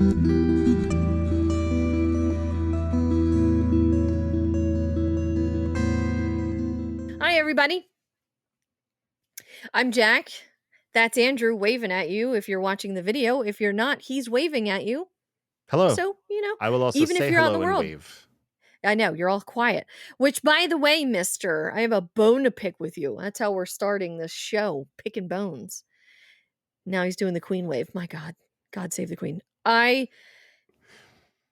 Hi, everybody. I'm Jack. That's Andrew waving at you if you're watching the video. If you're not, he's waving at you. Hello. So, I will also even if say you're out in hello the and world. wave. I know, you're all quiet. Which, by the way, mister, I have a bone to pick with you. That's how we're starting this show, picking bones. Now he's doing the queen wave. My God. God save the queen.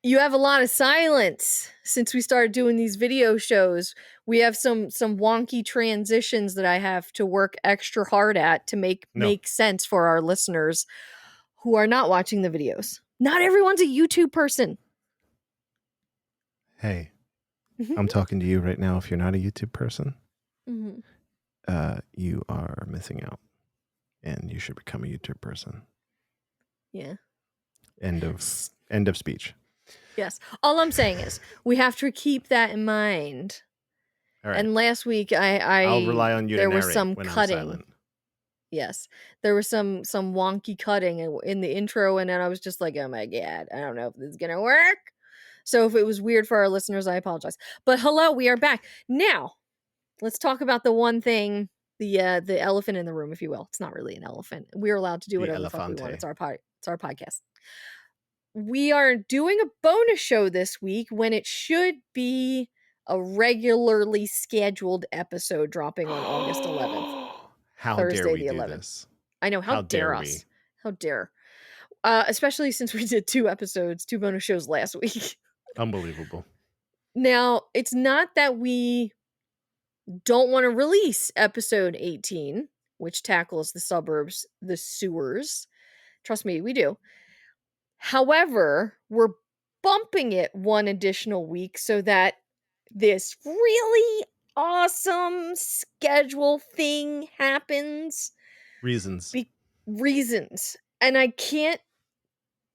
You have a lot of silence since we started doing these video shows. We have some wonky transitions that I have to work extra hard at to make sense for our listeners who are not watching the videos. Not everyone's a YouTube person. Hey, I'm talking to you right now. If you're not a YouTube person, you are missing out, and you should become a YouTube person. Yeah. End of speech. Yes. All I'm saying is we have to keep that in mind. All right. And last week I'll rely on you there to was narrate some when cutting. I'm silent. Yes. There was some wonky cutting in the intro, and then I was just like, oh my God, I don't know if this is gonna work. So if it was weird for our listeners, I apologize. But hello, we are back. Now, let's talk about the one thing, the elephant in the room, if you will. It's not really an elephant. We're allowed to do whatever the fuck we want. It's our podcast. We are doing a bonus show this week when it should be a regularly scheduled episode dropping on August 11th. How Thursday dare we the 11th. do this? I know, how dare us? How dare? Especially since we did 2 bonus shows last week. Unbelievable. Now, it's not that we don't want to release episode 18, which tackles the suburbs, the sewers. Trust me, we do. However, we're bumping it one additional week so that this really awesome schedule thing happens. Reasons. Reasons. And I can't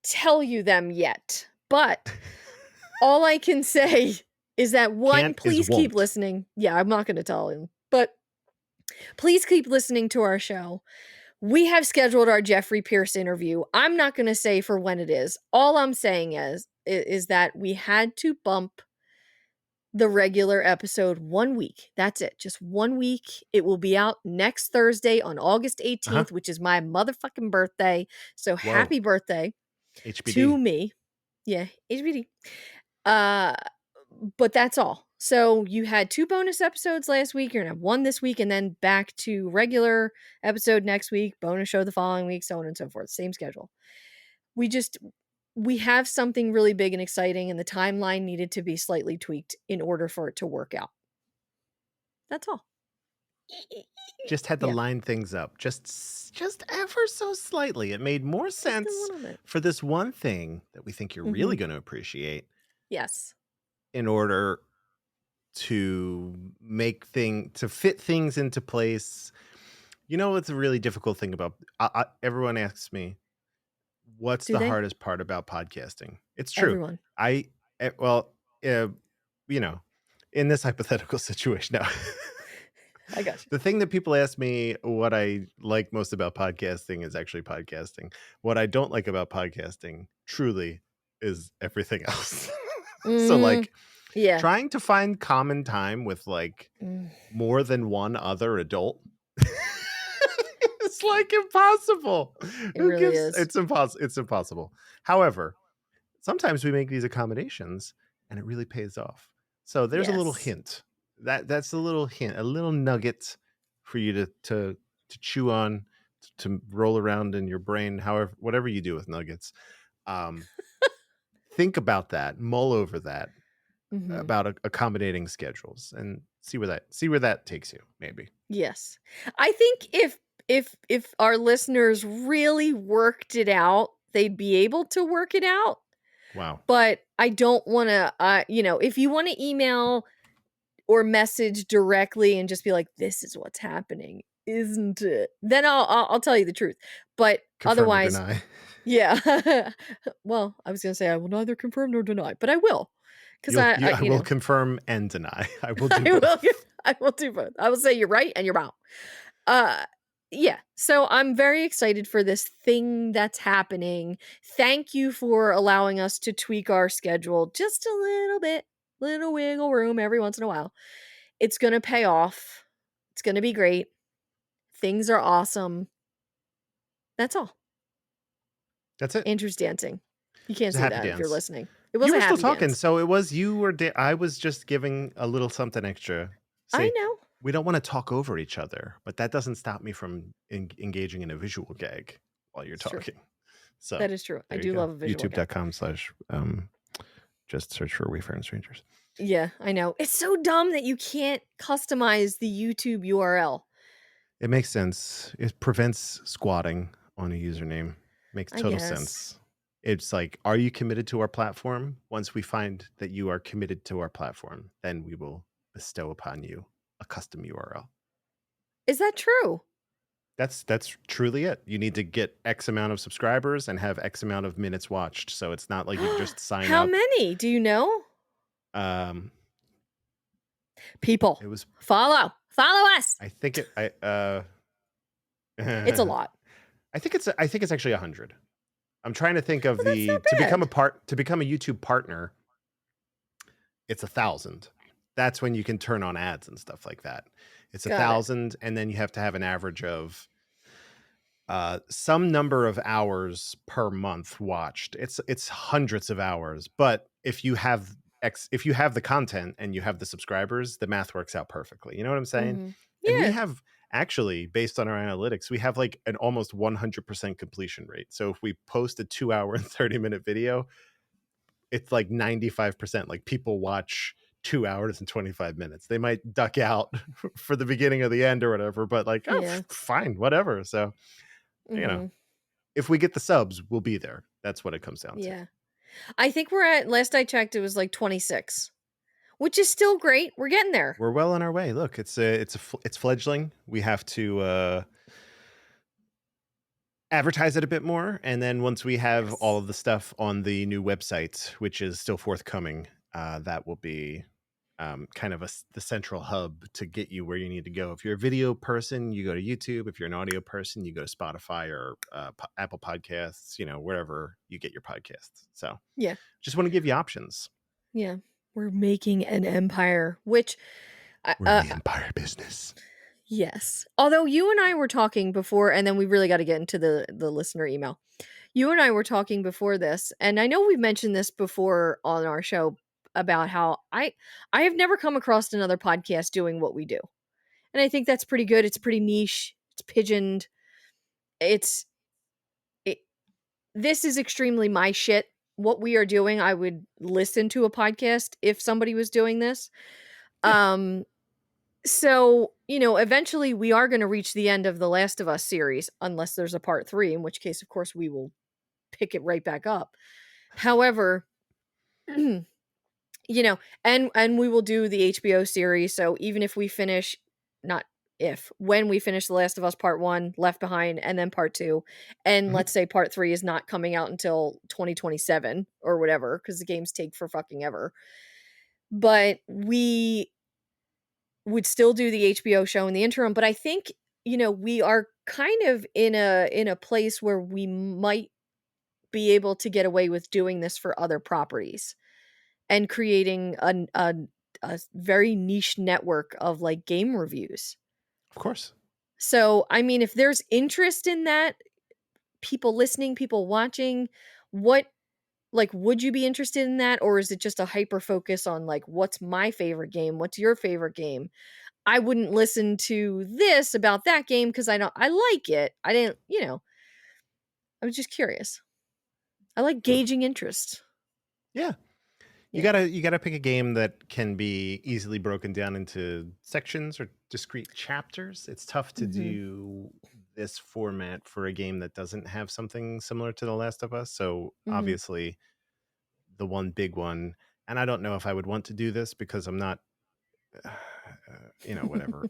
tell you them yet, but all I can say is that please keep listening. Yeah, I'm not going to tell him, but please keep listening to our show. We have scheduled our Jeffrey Pierce interview. I'm not going to say for when it is. All I'm saying is that we had to bump the regular episode 1 week. That's it. Just 1 week. It will be out next Thursday on August 18th, which is my motherfucking birthday. So happy birthday to me. Yeah, HBD. But that's all. So you had 2 bonus episodes last week. You're going to have 1 this week and then back to regular episode next week, bonus show the following week, so on and so forth. Same schedule. We have something really big and exciting, and the timeline needed to be slightly tweaked in order for it to work out. That's all. Just had to line things up just ever so slightly. It made more sense for this one thing that we think you're really going to appreciate. Yes. In order to fit things into place. You know, it's a really difficult thing about everyone asks me, what's the hardest part about podcasting? It's true. Everyone. You know, in this hypothetical situation now, I got you. The thing that people ask me what I like most about podcasting is actually podcasting. What I don't like about podcasting truly is everything else. So like, trying to find common time with like more than one other adult. It's like impossible. It really is. It's impossible. However, sometimes we make these accommodations and it really pays off. So there's a little hint. That's a little hint, a little nugget for you to chew on, to roll around in your brain, whatever you do with nuggets. Think about that, mull over that. About accommodating schedules and see where that takes you, maybe. Yes. I think if our listeners really worked it out, they'd be able to work it out. Wow. But I don't want to if you want to email or message directly and just be like, this is what's happening, isn't it? Then I'll tell you the truth. But confirm otherwise, or deny. Yeah. Well, I was going to say I will neither confirm nor deny, but I will. Because I will confirm and deny. I will do both. I will do both. I will say you're right and you're wrong. Yeah, so I'm very excited for this thing that's happening. Thank you for allowing us to tweak our schedule just a little bit, little wiggle room every once in a while. It's gonna pay off. It's gonna be great. Things are awesome. That's all. That's it. Andrew's dancing. You can't It's a see happy that if you're dance. listening. It was You a were still happy talking, dance. so it was you were I was just giving a little something extra. I See, know. we don't wanna talk over each other, but that doesn't stop me from engaging in a visual gag while you're It's true. talking. So, That is true. I there you do go. love a visual gag. YouTube.com/ just search for Wayfarin Strangers. Yeah, I know. It's so dumb that you can't customize the YouTube URL. It makes sense. It prevents squatting on a username. Makes I total guess. sense. It's like, are you committed to our platform? Once we find that you are committed to our platform, then we will bestow upon you a custom URL. Is that true? That's truly it. You need to get X amount of subscribers and have X amount of minutes watched. So it's not like you just sign How up. many? Do you know? Um, People, it was. follow us. I think it. It's a lot. I think it's actually 100. I'm trying to think of Well, that's not to become bad. to become a YouTube partner. It's 1,000. That's when you can turn on ads and stuff like that. It's Got it. 1,000, and then you have to have an average of some number of hours per month watched. It's hundreds of hours, but if you have the content and you have the subscribers, the math works out perfectly. You know what I'm saying? Mhm. And we Yeah. have actually, based on our analytics, we have like an almost 100% completion rate. So if we post a 2-hour and 30-minute video, it's like 95%. Like people watch 2 hours and 25 minutes. They might duck out for the beginning or the end or whatever, but like, oh, Yeah. fine, whatever. So, you know, Mhm. if we get the subs, we'll be there. That's what it comes down to. Yeah. I think we're at last I checked, it was like 26, which is still great. We're getting there. We're well on our way. Look, it's fledgling. We have to advertise it a bit more, and then once we have all Yes. of the stuff on the new website, which is still forthcoming, that will be kind of the central hub to get you where you need to go. If you're a video person, you go to YouTube. If you're an audio person, you go to Spotify or Apple Podcasts, wherever you get your podcasts. So Yeah. just want to give you options. Yeah. We're making an empire, which We're in the empire business. yes. Although you and I were talking before, and then we really got to get into the listener email. You and I were talking before this, and I know we've mentioned this before on our show about how I have never come across another podcast doing what we do. And I think that's pretty good. It's pretty niche. It's pigeoned. It's it, this is extremely my shit. What we are doing, I would listen to a podcast if somebody was doing this. Yeah. So, eventually we are going to reach the end of the Last of Us series, unless there's a part 3, in which case, of course, we will pick it right back up. However, and we will do the HBO series. So even if we finish, not if, when we finish The Last of Us Part 1, Left Behind, and then Part 2, and let's say Part 3 is not coming out until 2027 or whatever, because the games take for fucking ever. But we would still do the HBO show in the interim. But I think, we are kind of in a place where we might be able to get away with doing this for other properties and creating a very niche network of like game reviews. Of course. So, I mean, if there's interest in that, people listening, people watching, what would you be interested in that, or is it just a hyper focus on like what's my favorite game? What's your favorite game? I wouldn't listen to this about that game because I like it. I didn't, I was just curious. I like gauging interest. Yeah. You Yeah. gotta pick a game that can be easily broken down into sections or discrete chapters. It's tough to Mhm. do this format for a game that doesn't have something similar to The Last of Us. So Mhm. obviously the one big one, and I don't know if I would want to do this because I'm not, whatever.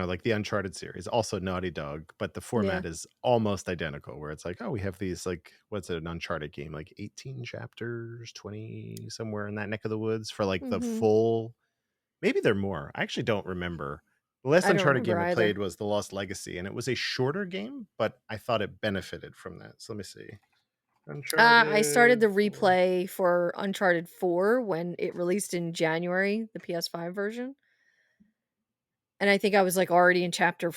Like the Uncharted series, also Naughty Dog, but the Yeah. format is almost identical. Where it's like, oh, we have these like, what's it, an Uncharted game, like 18 chapters, 20 somewhere in that neck of the woods for like the Mhm. full. Maybe they're more. I actually don't remember The last I don't Uncharted game remember I either. played was The Lost Legacy, and it was a shorter game, but I thought it benefited from that. So let me see. I started Uncharted the 4. replay for Uncharted 4 when it released in January, the PS5 version. And I think I was, like, already in chapter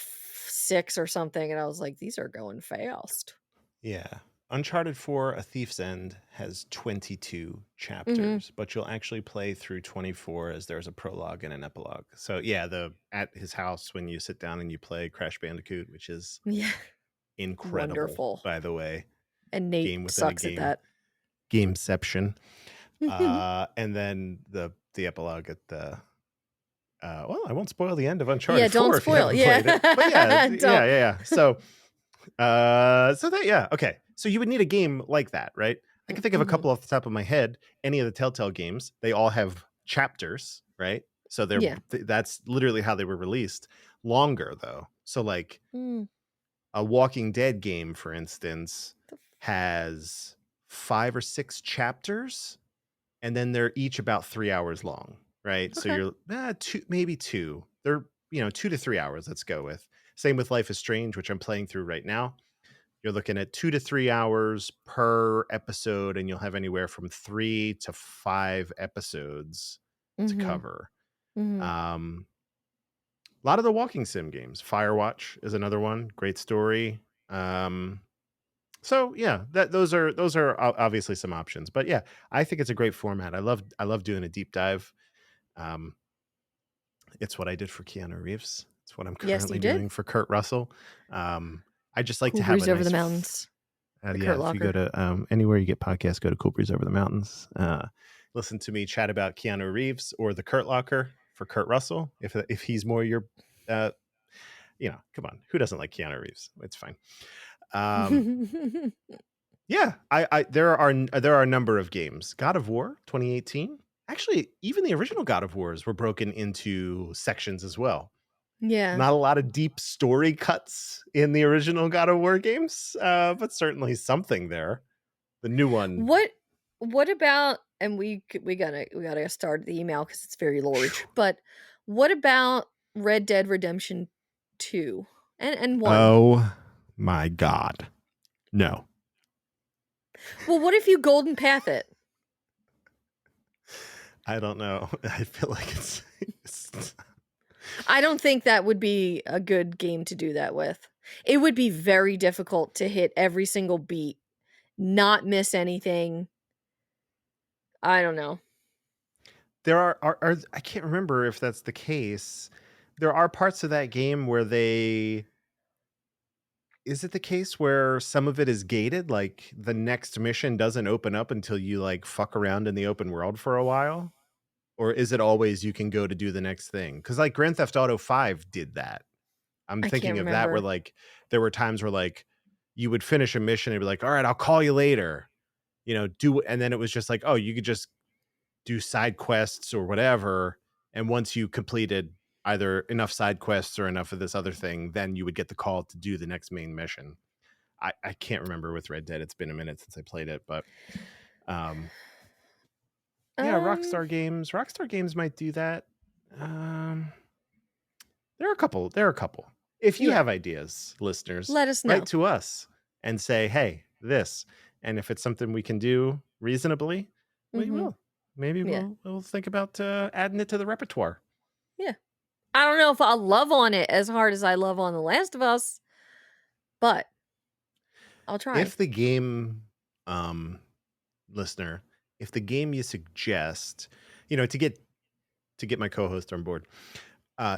6 or something, and I was like, "These are going fast." Yeah. Uncharted 4: A Thief's End has 22 Mhm. chapters, but you'll actually play through 24 as there's a prologue and an epilogue. So yeah, at his house when you sit down and you play Crash Bandicoot, which is Yeah. incredible, Wonderful. by the way. And Nate Game within a sucks at game. that. Gameception. And then the epilogue at the well, I won't spoil the end of Uncharted Yeah, don't 4 if you spoil. haven't played it. But yeah, Don't. yeah. So okay. So you would need a game like that, right? I can think of a couple off the top of my head. Any of the Telltale games, they all have chapters, right? So that's literally how they were released. Longer though. So like a Walking Dead game, for instance, has 5 or 6 chapters, and then they're each about 3 hours long, right? So Okay. you're maybe 2. They're 2 to 3 hours. Let's go with. Same with Life is Strange, which I'm playing through right now. You're looking at 2 to 3 hours per episode, and you'll have anywhere from 3 to 5 episodes to cover. A lot of the walking sim games. Firewatch is another one. Great story. So yeah, those are obviously some options. But yeah, I think it's a great format. I love doing a deep dive. It's what I did for Keanu Reeves. It's what I'm Yes, you currently did. doing for Kurt Russell. I just like Cool to have Breeze a Over the nice Mountains. The yeah, Kurt if you go Locker. to anywhere you get podcasts, go to Cool Breeze Over the Mountains. Listen to me chat about Keanu Reeves or the Kurt Locker for Kurt Russell. If he's more your, come on, who doesn't like Keanu Reeves? It's fine. Yeah, there are a number of games. God of War 2018. Actually, even the original God of Wars were broken into sections as well. Yeah. Not a lot of deep story cuts in the original God of War games, but certainly something there. The new one. What about, and we gotta start the email because it's very large. But what about Red Dead Redemption 2 and 1? Oh my God. No. Well, what if you golden path it? I don't know. I feel like it's I don't think that would be a good game to do that with. It would be very difficult to hit every single beat, not miss anything. I don't know. There are I can't remember if that's the case. There are parts of that game where is it the case where some of it is gated? Like the next mission doesn't open up until you like fuck around in the open world for a while? Or is it always you can go to do the next thing? Because like Grand Theft Auto 5 did that. I'm I can't thinking of that where remember. like there were times where like you would finish a mission and be like, all right, I'll call you later. And then it was just like, oh, you could just do side quests or whatever. And once you completed either enough side quests or enough of this other thing, then you would get the call to do the next main mission. I can't remember with Red Dead. It's been a minute since I played it, but yeah, Rockstar Games might do that. There are a couple. If you Yeah. have ideas, listeners, Let us know. write to us and say, hey, this. And if it's something we can do reasonably, we will. Maybe we'll think about adding it to the repertoire. Yeah. I don't know if I'll love on it as hard as I love on The Last of Us, but I'll try. If the game, listener, if the game you suggest, to get my co-host on board,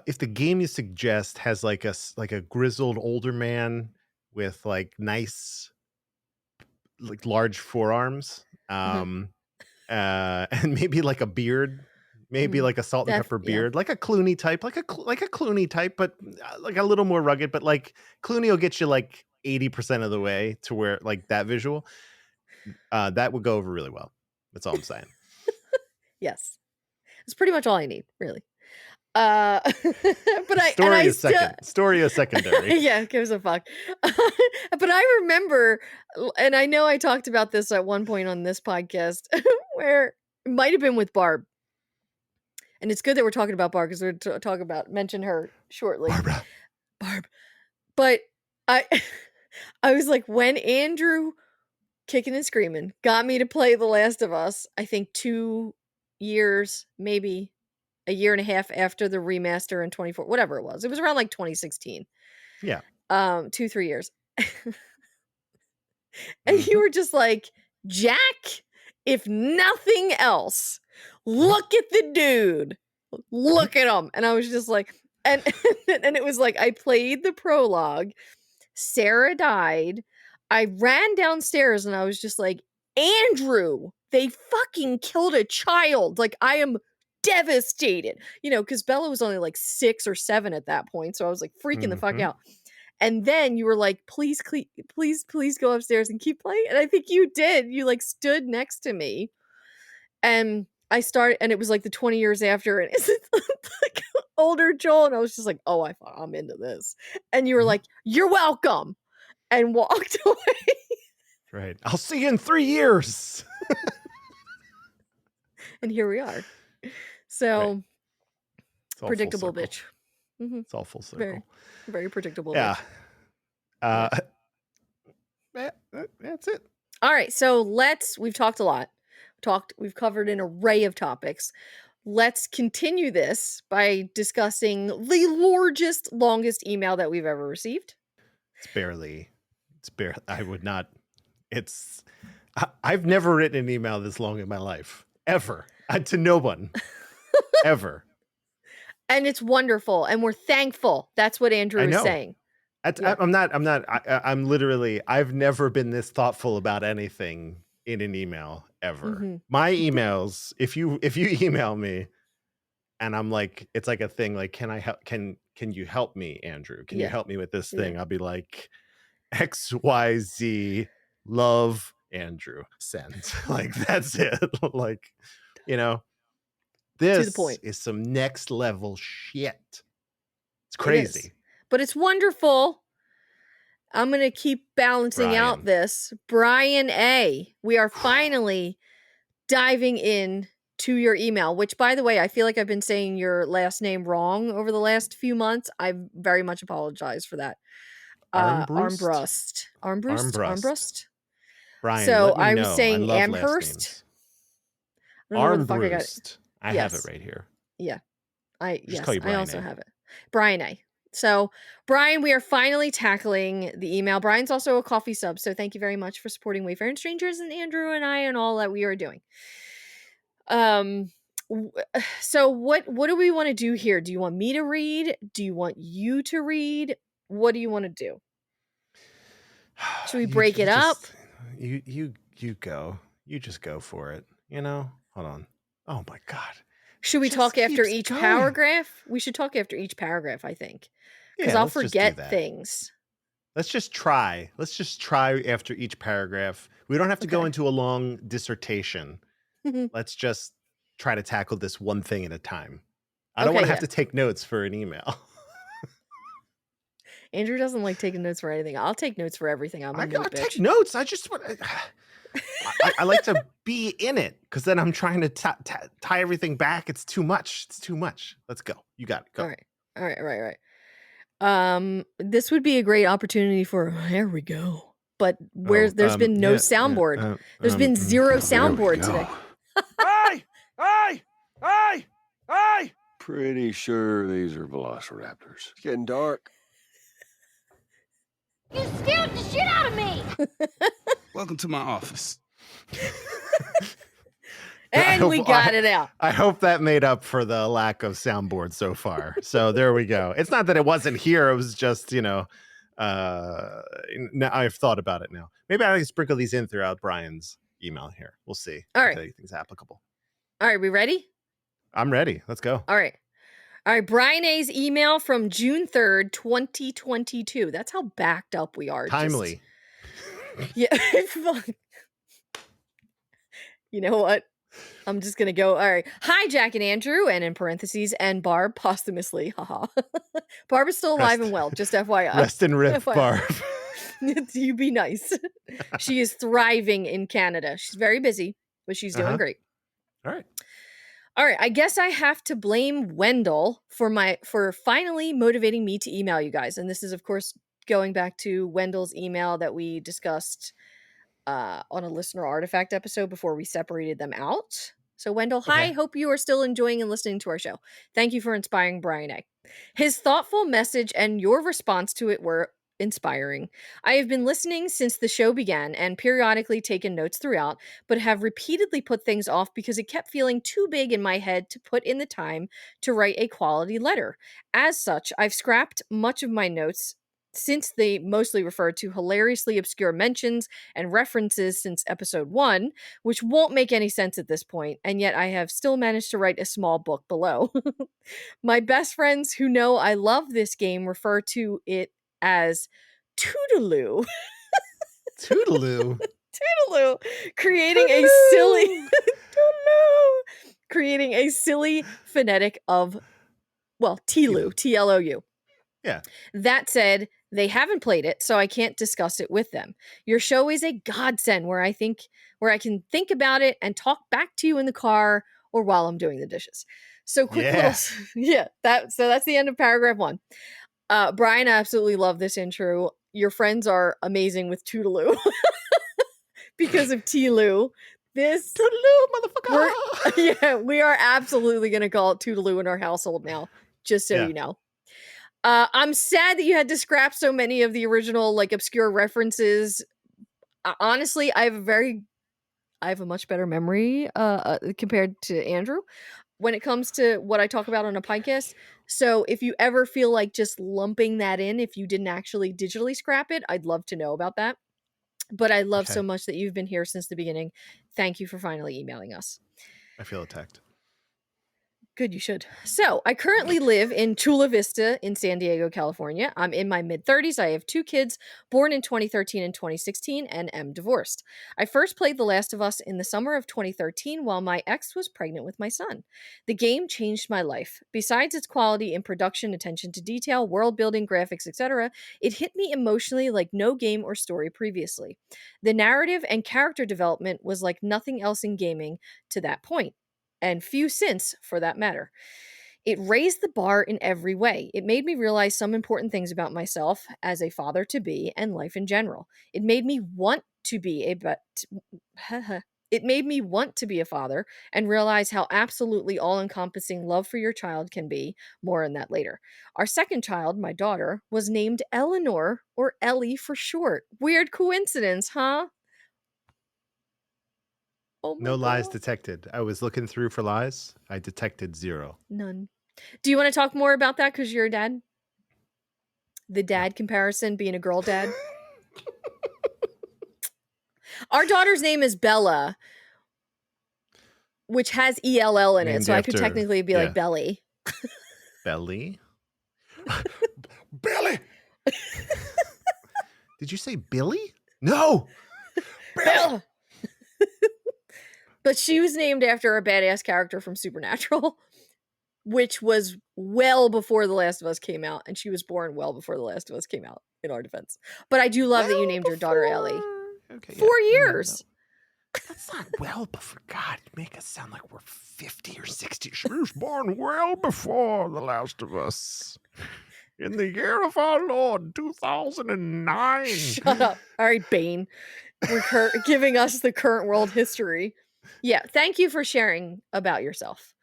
if the game you suggest has like a grizzled older man with like nice, like large forearms, and maybe like a beard, maybe like a salt and pepper Yeah. beard, like a Clooney type, like a Clooney type, but like a little more rugged. But like Clooney will get you like 80% of the way to where like that visual, that would go over really well. That's all I'm saying. Yes. It's pretty much all I need, really. But Story is secondary. Yeah, gives a fuck. But I remember, and I know I talked about this at one point on this podcast, where it might have been with Barb. And it's good that we're talking about Barb because we're talking about mention her shortly. Barbara. Barb. But I was like, when Andrew kicking and screaming got me to play The Last of Us, I think 2 years, maybe a year and a half after the remaster in 24, whatever it was. It was around like 2016. Yeah. 2-3 years. And you were just like, Jack, if nothing else, look at the dude. Look at him. And I was just like, and it was like, I played the prologue. Sarah died. I ran downstairs and I was just like, Andrew, they fucking killed a child. Like, I am devastated. You know, because Bella was only like 6 or 7 at that point. So I was like freaking the fuck out. And then you were like, please go upstairs and keep playing. And I think you did. You like stood next to me. And I started, and it was like the 20 years after, and it's like older Joel. And I was just like, oh, I'm into this. And you were like, you're welcome. And walked away. Right. I'll see you in 3 years. And here we are. So, right. predictable bitch. It's all full circle. Very, very predictable bitch. Yeah. That's it. All right. So we've talked a lot. We've covered an array of topics. Let's continue this by discussing the longest email that we've ever received. It's barely, I've never written an email this long in my life, ever, to no one, ever. And it's wonderful. And we're thankful. That's what Andrew is saying. I'm literally, I've never been this thoughtful about anything in an email ever. My emails, if you email me and I'm like, it's like a thing, like, can I help? Can you help me, Andrew? Can you help me with this thing? I'll be like, XYZ, love, Andrew, send. Like, that's it. Like, you know, this is some next level shit. It's crazy. But it's wonderful. I'm going to keep balancing out this. Brian A., we are finally diving in to your email, which, by the way, I feel like I've been saying your last name wrong over the last few months. I very much apologize for that. Armbrust. Brian, so I was saying Amherst. Armbrust. I have it right here. Yeah. I also have it. Brian A. So, Brian, we are finally tackling the email. Brian's also a coffee sub, so thank you very much for supporting Wayfarin Strangers and Andrew and I and all that we are doing. So what do we want to do here? Do you want me to read? Do you want you to read? What do you want to do? Should we break it up? You go. You just go for it. You know? Hold on. Oh my God. Should we talk after each paragraph? We should talk after each paragraph, I think. Because I'll forget things. Let's just try. After each paragraph. We don't have to go into a long dissertation. Let's just try to tackle this one thing at a time. I don't want to have to take notes for an email. Andrew doesn't like taking notes for anything. I'll take notes for everything. I take notes. I just want I like to be in it because then I'm trying to tie everything back. It's too much. Let's go. You got it. Go. All right. This would be a great opportunity for, there we go. But there's been no soundboard. There's been zero soundboard today. Hey! Pretty sure these are velociraptors. It's getting dark. You scared the shit out of me! Welcome to my office. And we got it out. I hope that made up for the lack of soundboard so far. So there we go. It's not that it wasn't here. It was just, now I've thought about it now. Maybe I can sprinkle these in throughout Brian's email here. We'll see. All right. If anything's applicable. All right. We ready? I'm ready. Let's go. All right. Brian A.'s email from June 3rd, 2022. That's how backed up we are. Timely. Yeah. You know what? I'm just going to go. All right. Hi, Jack and Andrew, and in parentheses, and Barb posthumously. Haha. Barb is still alive and well, just FYI. Rest and riff, Barb. You be nice. She is thriving in Canada. She's very busy, but she's doing great. All right. All right, I guess I have to blame Wendell for finally motivating me to email you guys. And this is, of course, going back to Wendell's email that we discussed on a listener artifact episode before we separated them out. So Wendell, hi, hope you are still enjoying and listening to our show. Thank you for inspiring Brian A. His thoughtful message and your response to it were inspiring. I have been listening since the show began and periodically taken notes throughout, but have repeatedly put things off because it kept feeling too big in my head to put in the time to write a quality letter. As such, I've scrapped much of my notes since they mostly refer to hilariously obscure mentions and references since episode 1, which won't make any sense at this point, and yet I have still managed to write a small book below. My best friends who know I love this game refer to it as Toodaloo. Toodaloo. Toodaloo. Creating a silly Toodaloo. Creating a silly phonetic of, well, T-Loo, T-L-O-U. Yeah. That said, they haven't played it, so I can't discuss it with them. Your show is a godsend where I can think about it and talk back to you in the car or while I'm doing the dishes. So quick little that's the end of paragraph 1. Brian, I absolutely love this intro. Your friends are amazing with Toodaloo because of T-Loo. This Toodaloo, motherfucker. We are absolutely going to call it Toodaloo in our household now, just so you know. I'm sad that you had to scrap so many of the original, like, obscure references. Honestly, I have a much better memory compared to Andrew when it comes to what I talk about on a podcast. So if you ever feel like just lumping that in, if you didn't actually digitally scrap it, I'd love to know about that. But I love so much that you've been here since the beginning. Thank you for finally emailing us. I feel attacked. Good, you should. So, I currently live in Chula Vista in San Diego, California. I'm in my mid-30s. I have 2 kids, born in 2013 and 2016, and am divorced. I first played The Last of Us in the summer of 2013 while my ex was pregnant with my son. The game changed my life. Besides its quality in production, attention to detail, world building, graphics, etc., it hit me emotionally like no game or story previously. The narrative and character development was like nothing else in gaming to that point. And few since, for that matter. It raised the bar in every way. It made me realize some important things about myself as a father-to-be and life in general. It made me want to be a father and realize how absolutely all-encompassing love for your child can be. More on that later. Our second child, my daughter, was named Eleanor, or Ellie for short. Weird coincidence, huh? Oh my No lies God. detected. I was looking through for lies. I detected 0. None. Do you want to talk more about that because you're a dad? The dad comparison, being a girl dad? Our daughter's name is Bella, which has ELL in it, so I could technically be like Belly. Belly? Belly! Did you say Billy? No! Bella! But she was named after a badass character from Supernatural, which was well before The Last of Us came out, and she was born well before The Last of Us came out, in our defense. But I do love that you named your daughter Ellie. Okay, 4 years! No. That's not well before. God, you make us sound like we're 50 or 60. She was born well before The Last of Us. In the year of our Lord, 2009. Shut up. All right, Bane. We're giving us the current world history. Yeah, thank you for sharing about yourself.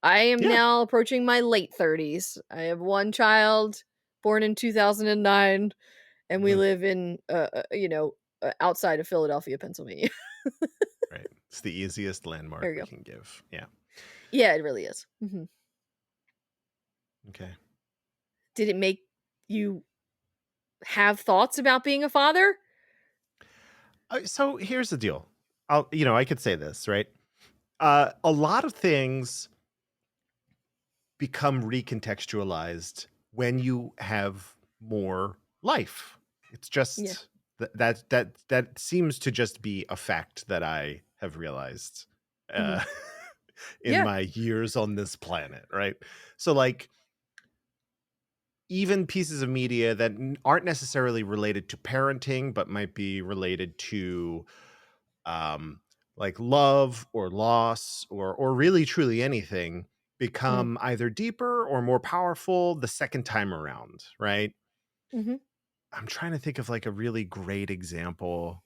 I am now approaching my late 30s. I have 1 child born in 2009, and we live in, outside of Philadelphia, Pennsylvania. Right. It's the easiest landmark we can give. Yeah. Yeah, it really is. Mm-hmm. Okay. Did it make you have thoughts about being a father? So here's the deal. I could say this, right? A lot of things become recontextualized when you have more life. It's just that seems to just be a fact that I have realized in my years on this planet, right? So like even pieces of media that aren't necessarily related to parenting, but might be related to like love or loss or really truly anything become either deeper or more powerful the second time around, right? Mm-hmm. I'm trying to think of like a really great example.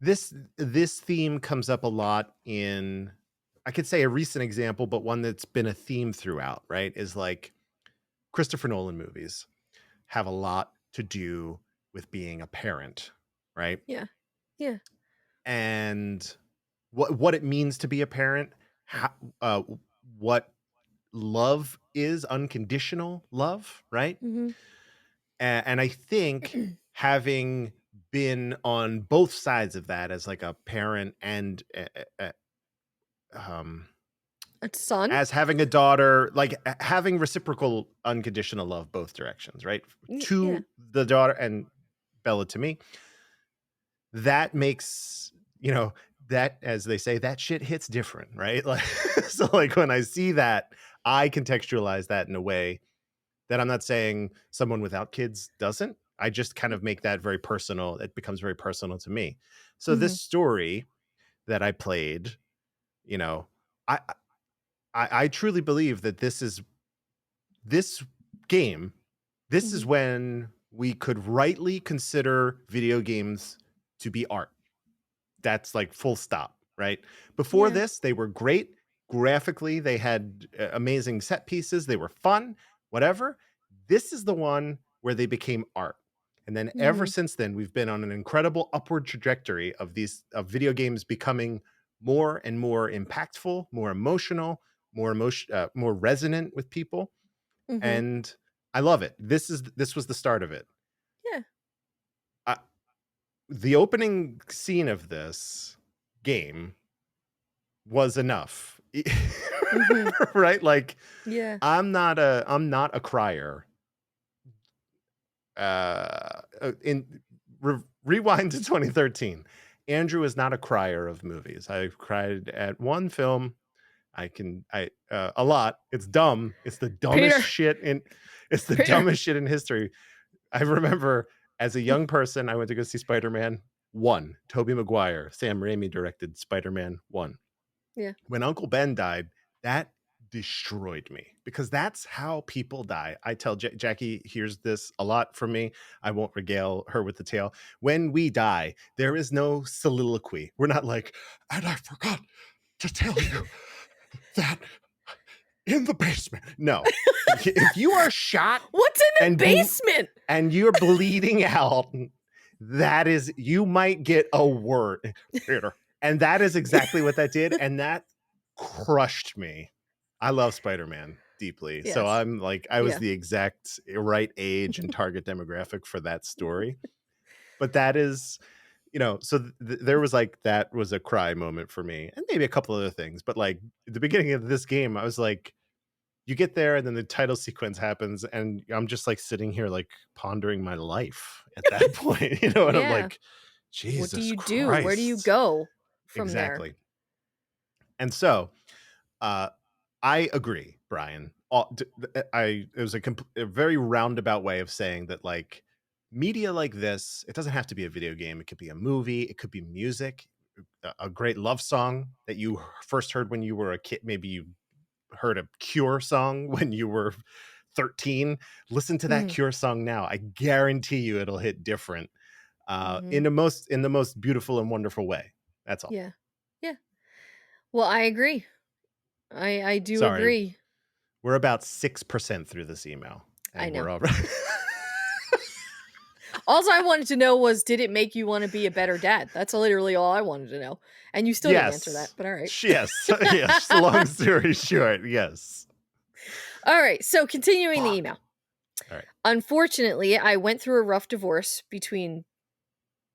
This theme comes up a lot in, I could say a recent example, but one that's been a theme throughout, right? Is like Christopher Nolan movies have a lot to do with being a parent, right? Yeah. Yeah. And what it means to be a parent, how, what love is, unconditional love, right? Mm-hmm. And I think having been on both sides of that as like a parent and A son? as having a daughter, like having reciprocal unconditional love both directions, right? Yeah. To the daughter and Bella to me, that makes, that, as they say, that shit hits different, right? Like, so like when I see that, I contextualize that in a way that I'm not saying someone without kids doesn't. I just kind of make that very personal. It becomes very personal to me. So this story that I played, I I truly believe that this game, this is when we could rightly consider video games to be art. That's like full stop, right? Before this, they were great. Graphically, they had amazing set pieces. They were fun, whatever. This is the one where they became art. And then ever since then, we've been on an incredible upward trajectory of video games becoming more and more impactful, more emotional, more resonant with people. And I love it. This was the start of it. Yeah. The opening scene of this game was enough. Right? Like, yeah. I'm not a crier. Rewind to 2013. Andrew is not a crier of movies. I cried at one film. A lot. It's dumb. It's the dumbest shit in history. I remember as a young person, I went to go see Spider-Man 1. Tobey Maguire, Sam Raimi directed Spider-Man 1. Yeah. When Uncle Ben died, that destroyed me because that's how people die. I tell Jackie hears this a lot from me. I won't regale her with the tale. When we die, there is no soliloquy. We're not like, and I forgot to tell you that in the basement. No. If you are shot, what's in the basement? And you're bleeding out, that is, you might get a word. And that is exactly what that did. And that crushed me. I love Spider-Man deeply. Yes. So I'm like, I was the exact right age and target demographic for that story. But that is, so there was like, that was a cry moment for me, and maybe a couple other things. But like at the beginning of this game, I was like, you get there and then the title sequence happens and I'm just like sitting here like pondering my life at that point, and I'm like, Jesus what do you Christ. do? Where do you go from exactly there? And so I agree, Brian. It was a very roundabout way of saying that, like, media like this, it doesn't have to be a video game. It could be a movie, it could be music, a great love song that you first heard when you were a kid. Maybe you heard a Cure song when you were 13. Listen to that Cure song now. I guarantee you it'll hit different in the most beautiful and wonderful way. That's all. Yeah. Well, I agree. I do agree. We're about 6% through this email. And I know. we're already all I wanted to know was, did it make you want to be a better dad? That's literally all I wanted to know. And you still didn't answer that, but all right. Yes. Yes. Long story short, yes. All right. So continuing the email. All right. Unfortunately, I went through a rough divorce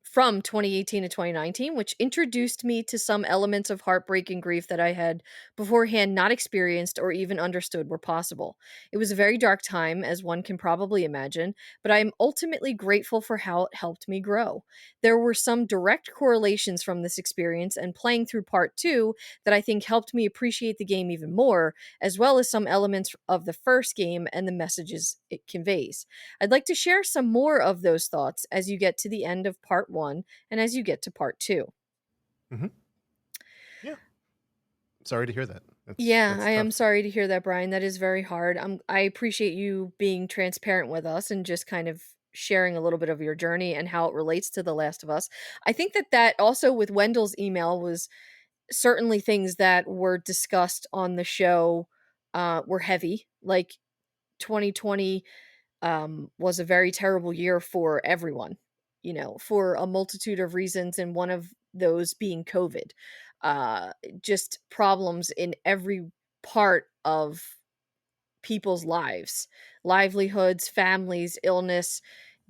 from 2018 to 2019, which introduced me to some elements of heartbreak and grief that I had beforehand not experienced or even understood were possible. It was a very dark time, as one can probably imagine, but I am ultimately grateful for how it helped me grow. There were some direct correlations from this experience and playing through part 2 that I think helped me appreciate the game even more, as well as some elements of the first game and the messages it conveys. I'd like to share some more of those thoughts as you get to the end of part 1 1 and as you get to part 2. Mm-hmm. Yeah. Sorry to hear that. Yeah, that's I am tough. sorry to hear that, Brian. That is very hard. I appreciate you being transparent with us and just kind of sharing a little bit of your journey and how it relates to The Last of Us. I think that also with Wendell's email was certainly things that were discussed on the show were heavy. Like 2020 was a very terrible year for everyone, for a multitude of reasons, and one of those being COVID. Just problems in every part of people's lives, livelihoods, families, illness,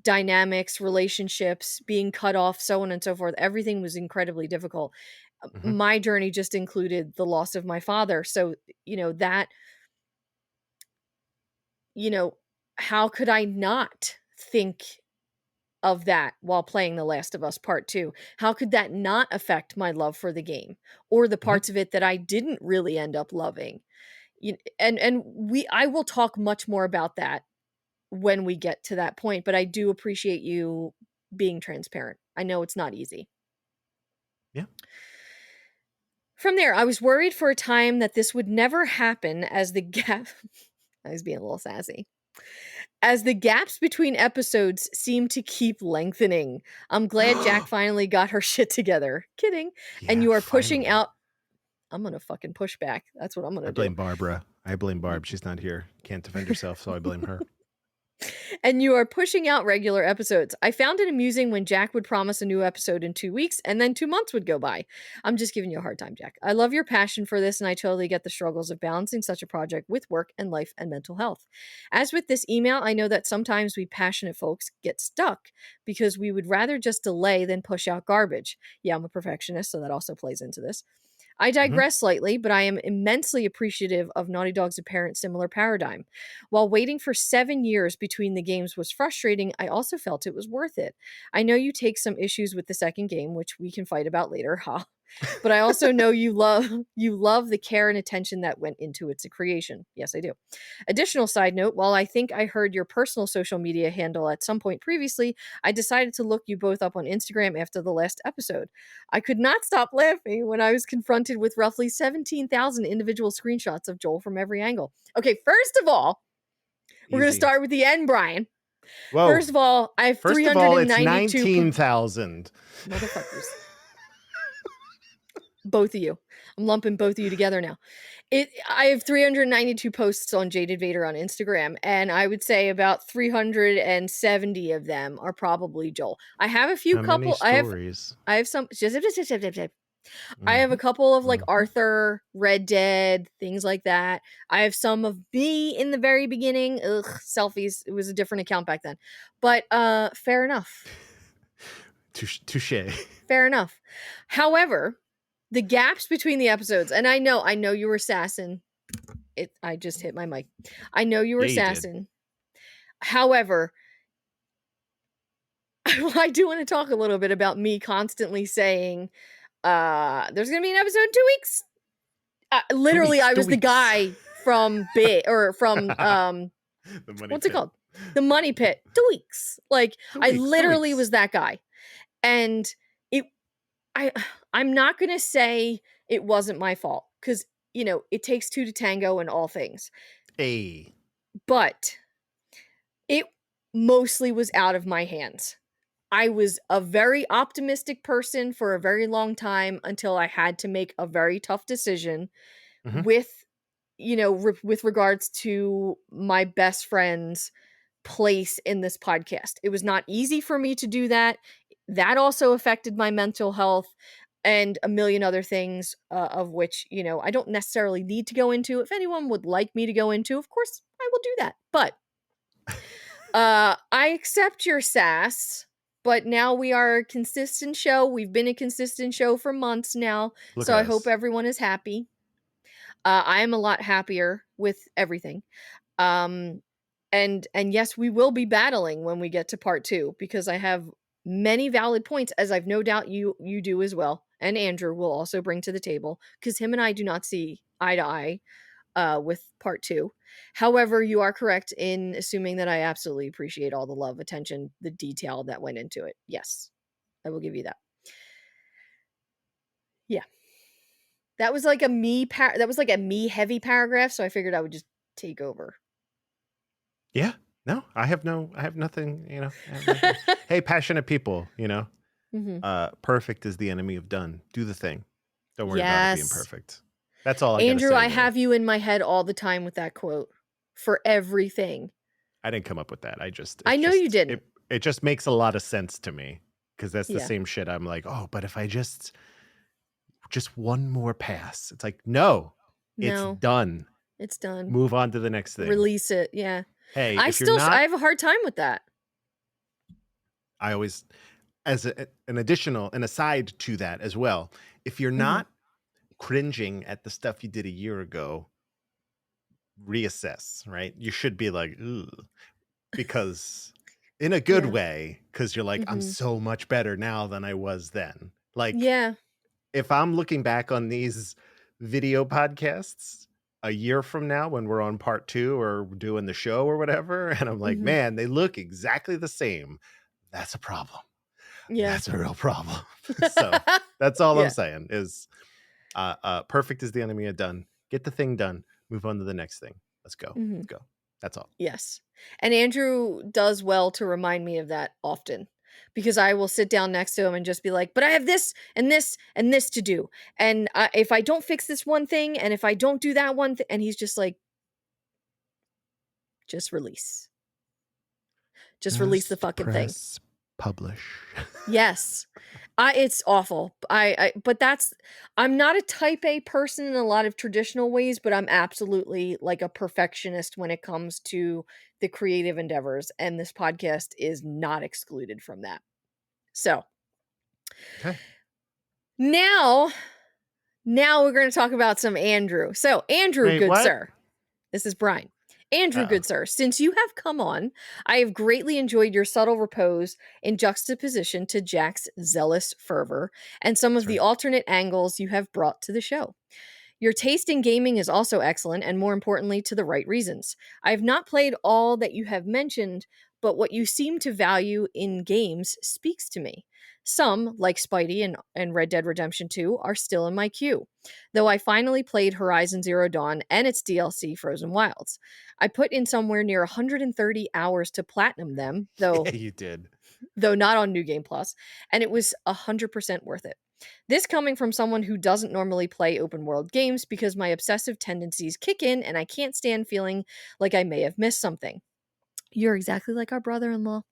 dynamics, relationships, being cut off, so on and so forth. Everything was incredibly difficult. Mm-hmm. My journey just included the loss of my father. So, that, how could I not think of that while playing The Last of Us Part 2? How could that not affect my love for the game or the parts of it that I didn't really end up loving? I will talk much more about that when we get to that point, but I do appreciate you being transparent. I know it's not easy. Yeah. From there, I was worried for a time that this would never happen as the gap I was being a little sassy. As the gaps between episodes seem to keep lengthening. I'm glad Jack finally got her shit together. Kidding. Yeah, and you are finally. pushing out. I'm going to fucking push back. That's what I'm going to do. I blame Barbara. I blame Barb. She's not here. Can't defend herself, so I blame her. And you are pushing out regular episodes. I found it amusing when Jack would promise a new episode in 2 weeks and then 2 months would go by. I'm just giving you a hard time, Jack. I love your passion for this and I totally get the struggles of balancing such a project with work and life and mental health. As with this email, I know that sometimes we passionate folks get stuck because we would rather just delay than push out garbage. Yeah, I'm a perfectionist, so that also plays into this. I digress slightly, but I am immensely appreciative of Naughty Dog's apparent similar paradigm. While waiting for 7 years between the games was frustrating, I also felt it was worth it. I know you take some issues with the second game, which we can fight about later, but I also know you love the care and attention that went into its creation. Yes, I do. Additional side note, while I think I heard your personal social media handle at some point previously, I decided to look you both up on Instagram after the last episode. I could not stop laughing when I was confronted with roughly 17,000 individual screenshots of Joel from every angle. Okay, first of all, we're going to start with the end, Brian. Whoa. First of all, I have 392 it's 19,000. Motherfuckers. Both of you. I'm lumping both of you together now. I have 392 posts on Jaded Vader on Instagram, and I would say about 370 of them are probably Joel. I have a few couple. I have some. I have a couple of like Arthur, Red Dead, things like that. I have some of B in the very beginning. Ugh, selfies. It was a different account back then. But fair enough. Touche. Fair enough. However, the gaps between the episodes, and I know you were sassing. I just hit my mic. I know you were sassing. However, I do want to talk a little bit about me constantly saying, there's going to be an episode in 2 weeks. Literally, I was the guy from what's it called? The Money Pit. 2 weeks. Like, I literally was that guy. And I'm not going to say it wasn't my fault because, it takes two to tango in all things. But it mostly was out of my hands. I was a very optimistic person for a very long time until I had to make a very tough decision with regards to my best friend's place in this podcast. It was not easy for me to do that. That also affected my mental health and a million other things, of which, I don't necessarily need to go into. If anyone would like me to go into, of course, I will do that. But I accept your sass, but now we are a consistent show. We've been a consistent show for months now, so I hope everyone is happy. I am a lot happier with everything. And yes, we will be battling when we get to part 2 because I have many valid points, as I've no doubt you do as well. And Andrew will also bring to the table because him and I do not see eye to eye with part 2. However, you are correct in assuming that I absolutely appreciate all the love, attention, the detail that went into it. Yes. I will give you that. Yeah. That was like a me heavy paragraph, so I figured I would just take over. Yeah. No, I have nothing, nothing. Hey, passionate people, perfect is the enemy of done. Do the thing. Don't worry about it being perfect. That's all I gotta say. Andrew, I have you in my head all the time with that quote for everything. I didn't come up with that. I know you didn't. It just makes a lot of sense to me because that's the same shit. I'm like, oh, but if I just one more pass, it's like, no, it's done. It's done. Move on to the next thing. Release it. Yeah. Hey, I have a hard time with that. I always, as an aside to that as well, if you're not cringing at the stuff you did a year ago, reassess, right? You should be like, ugh, because in a good way, because you're like, I'm so much better now than I was then. Like, if I'm looking back on these video podcasts a year from now when we're on part 2 or doing the show or whatever, and I'm like, man, they look exactly the same. That's a problem. Yeah. That's a real problem. So that's all I'm saying is perfect is the enemy of done. Get the thing done. Move on to the next thing. Let's go. Let's go. That's all. Yes. And Andrew does well to remind me of that often, because I will sit down next to him and just be like, but I have this and this and this to do. And if I don't fix this one thing, and if I don't do that one and he's just like, just release. Just release the fucking thing. Publish. Yes. It's awful. But I'm not a type A person in a lot of traditional ways, but I'm absolutely like a perfectionist when it comes to the creative endeavors, and this podcast is not excluded from that. So now we're going to talk about some Andrew. So Andrew, Wait, good what? sir. This is Brian. Andrew, good sir, since you have come on, I have greatly enjoyed your subtle repose in juxtaposition to Jack's zealous fervor and some of the alternate angles you have brought to the show. Your taste in gaming is also excellent, and more importantly, to the right reasons. I have not played all that you have mentioned, but what you seem to value in games speaks to me. Some, like Spidey and Red Dead Redemption 2, are still in my queue, though I finally played Horizon Zero Dawn and its DLC Frozen Wilds. I put in somewhere near 130 hours to platinum them, though you did. Though not on New Game Plus, and it was 100% worth it. This coming from someone who doesn't normally play open world games because my obsessive tendencies kick in and I can't stand feeling like I may have missed something. You're exactly like our brother-in-law.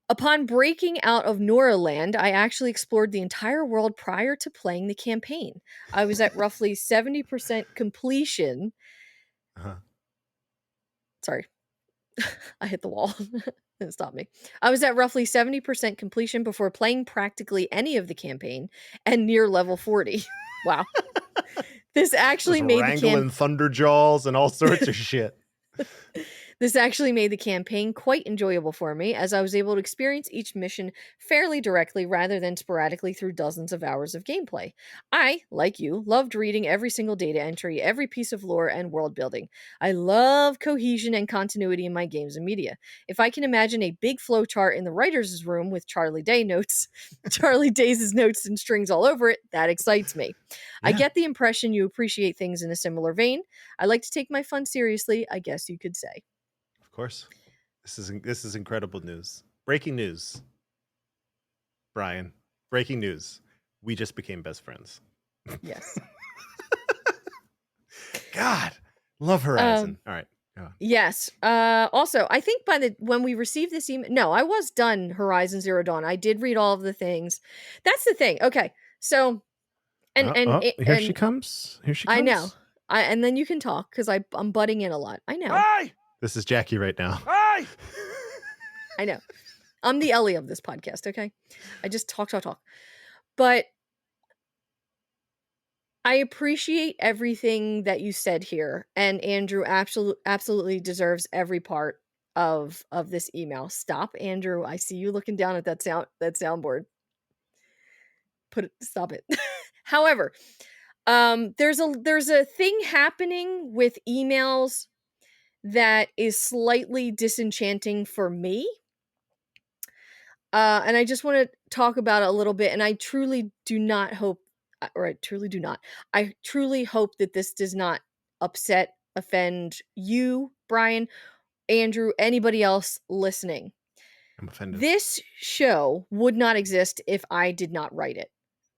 Upon breaking out of Noraland, I actually explored the entire world prior to playing the campaign. I was at roughly 70% completion. Sorry. I hit the wall. It stopped me. I was at roughly 70% completion before playing practically any of the campaign and near level 40. Wow. This actually made wrangling thunderjaws and all sorts of shit. This actually made the campaign quite enjoyable for me, as I was able to experience each mission fairly directly rather than sporadically through dozens of hours of gameplay. I, like you, loved reading every single data entry, every piece of lore and world building. I love cohesion and continuity in my games and media. If I can imagine a big flowchart in the writer's room with Charlie Day's notes and strings all over it, that excites me. Yeah. I get the impression you appreciate things in a similar vein. I like to take my fun seriously, I guess you could say. Of course. This is incredible news. Breaking news. Brian, breaking news. We just became best friends. Yes. God, love Horizon. All right. Go on. Yes. Also, I think when we received this email, no, I was done Horizon Zero Dawn. I did read all of the things. That's the thing. Okay. So here she comes. I know. And then you can talk because I'm butting in a lot. I know. Hey! This is Jackie right now. Hey! I know. I'm the Ellie of this podcast, okay? I just talk. But I appreciate everything that you said here, and Andrew absolutely deserves every part of this email. Stop, Andrew. I see you looking down at that soundboard. Stop it. However, there's a thing happening with emails that is slightly disenchanting for me. And I just want to talk about it a little bit. And I truly do not hope, or I truly do not. I truly hope that this does not upset, offend you, Brian, Andrew, anybody else listening. I'm offended. This show would not exist if I did not write it,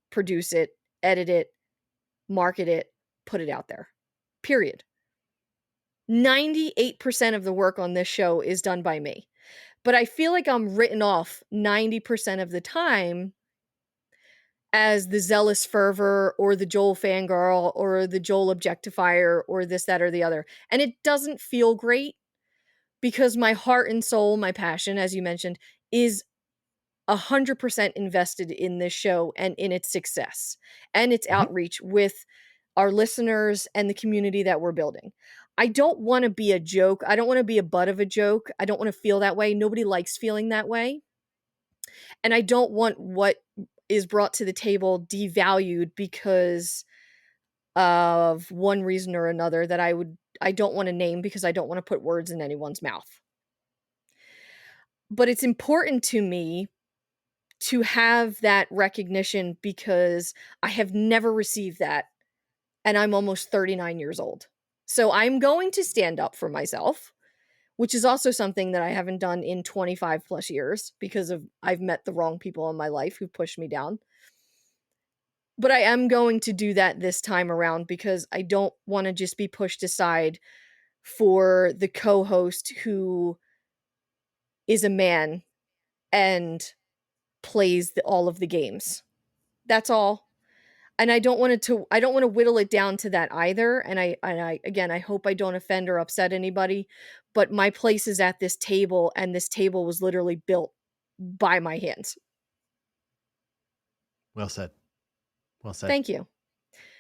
produce it, edit it, market it, put it out there. Period. 98% of the work on this show is done by me. But I feel like I'm written off 90% of the time as the zealous fervor or the Joel fangirl or the Joel objectifier or this, that, or the other. And it doesn't feel great because my heart and soul, my passion, as you mentioned, is 100% invested in this show and in its success and its outreach with our listeners and the community that we're building. I don't want to be a joke. I don't want to be a butt of a joke. I don't want to feel that way. Nobody likes feeling that way. And I don't want what is brought to the table devalued because of one reason or another that I don't want to name because I don't want to put words in anyone's mouth. But it's important to me to have that recognition because I have never received that, and I'm almost 39 years old. So I'm going to stand up for myself, which is also something that I haven't done in 25 plus years because I've met the wrong people in my life who pushed me down. But I am going to do that this time around because I don't want to just be pushed aside for the co-host who is a man and plays all of the games. That's all. And I don't want to whittle it down to that either. And I hope I don't offend or upset anybody, but my place is at this table, and this table was literally built by my hands. Well said. Well said. Thank you.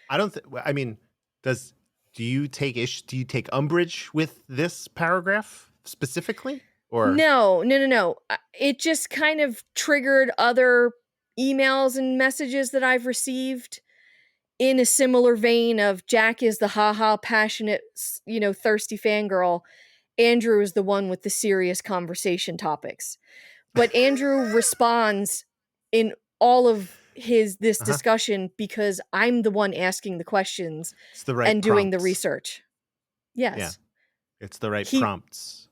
Do you take umbrage with this paragraph specifically? Or No. It just kind of triggered other emails and messages that I've received in a similar vein of Jack is the haha passionate, thirsty fangirl. Andrew is the one with the serious conversation topics. But Andrew responds in all of this discussion because I'm the one asking the questions and doing the research. Yes. Yeah. It's the right prompts.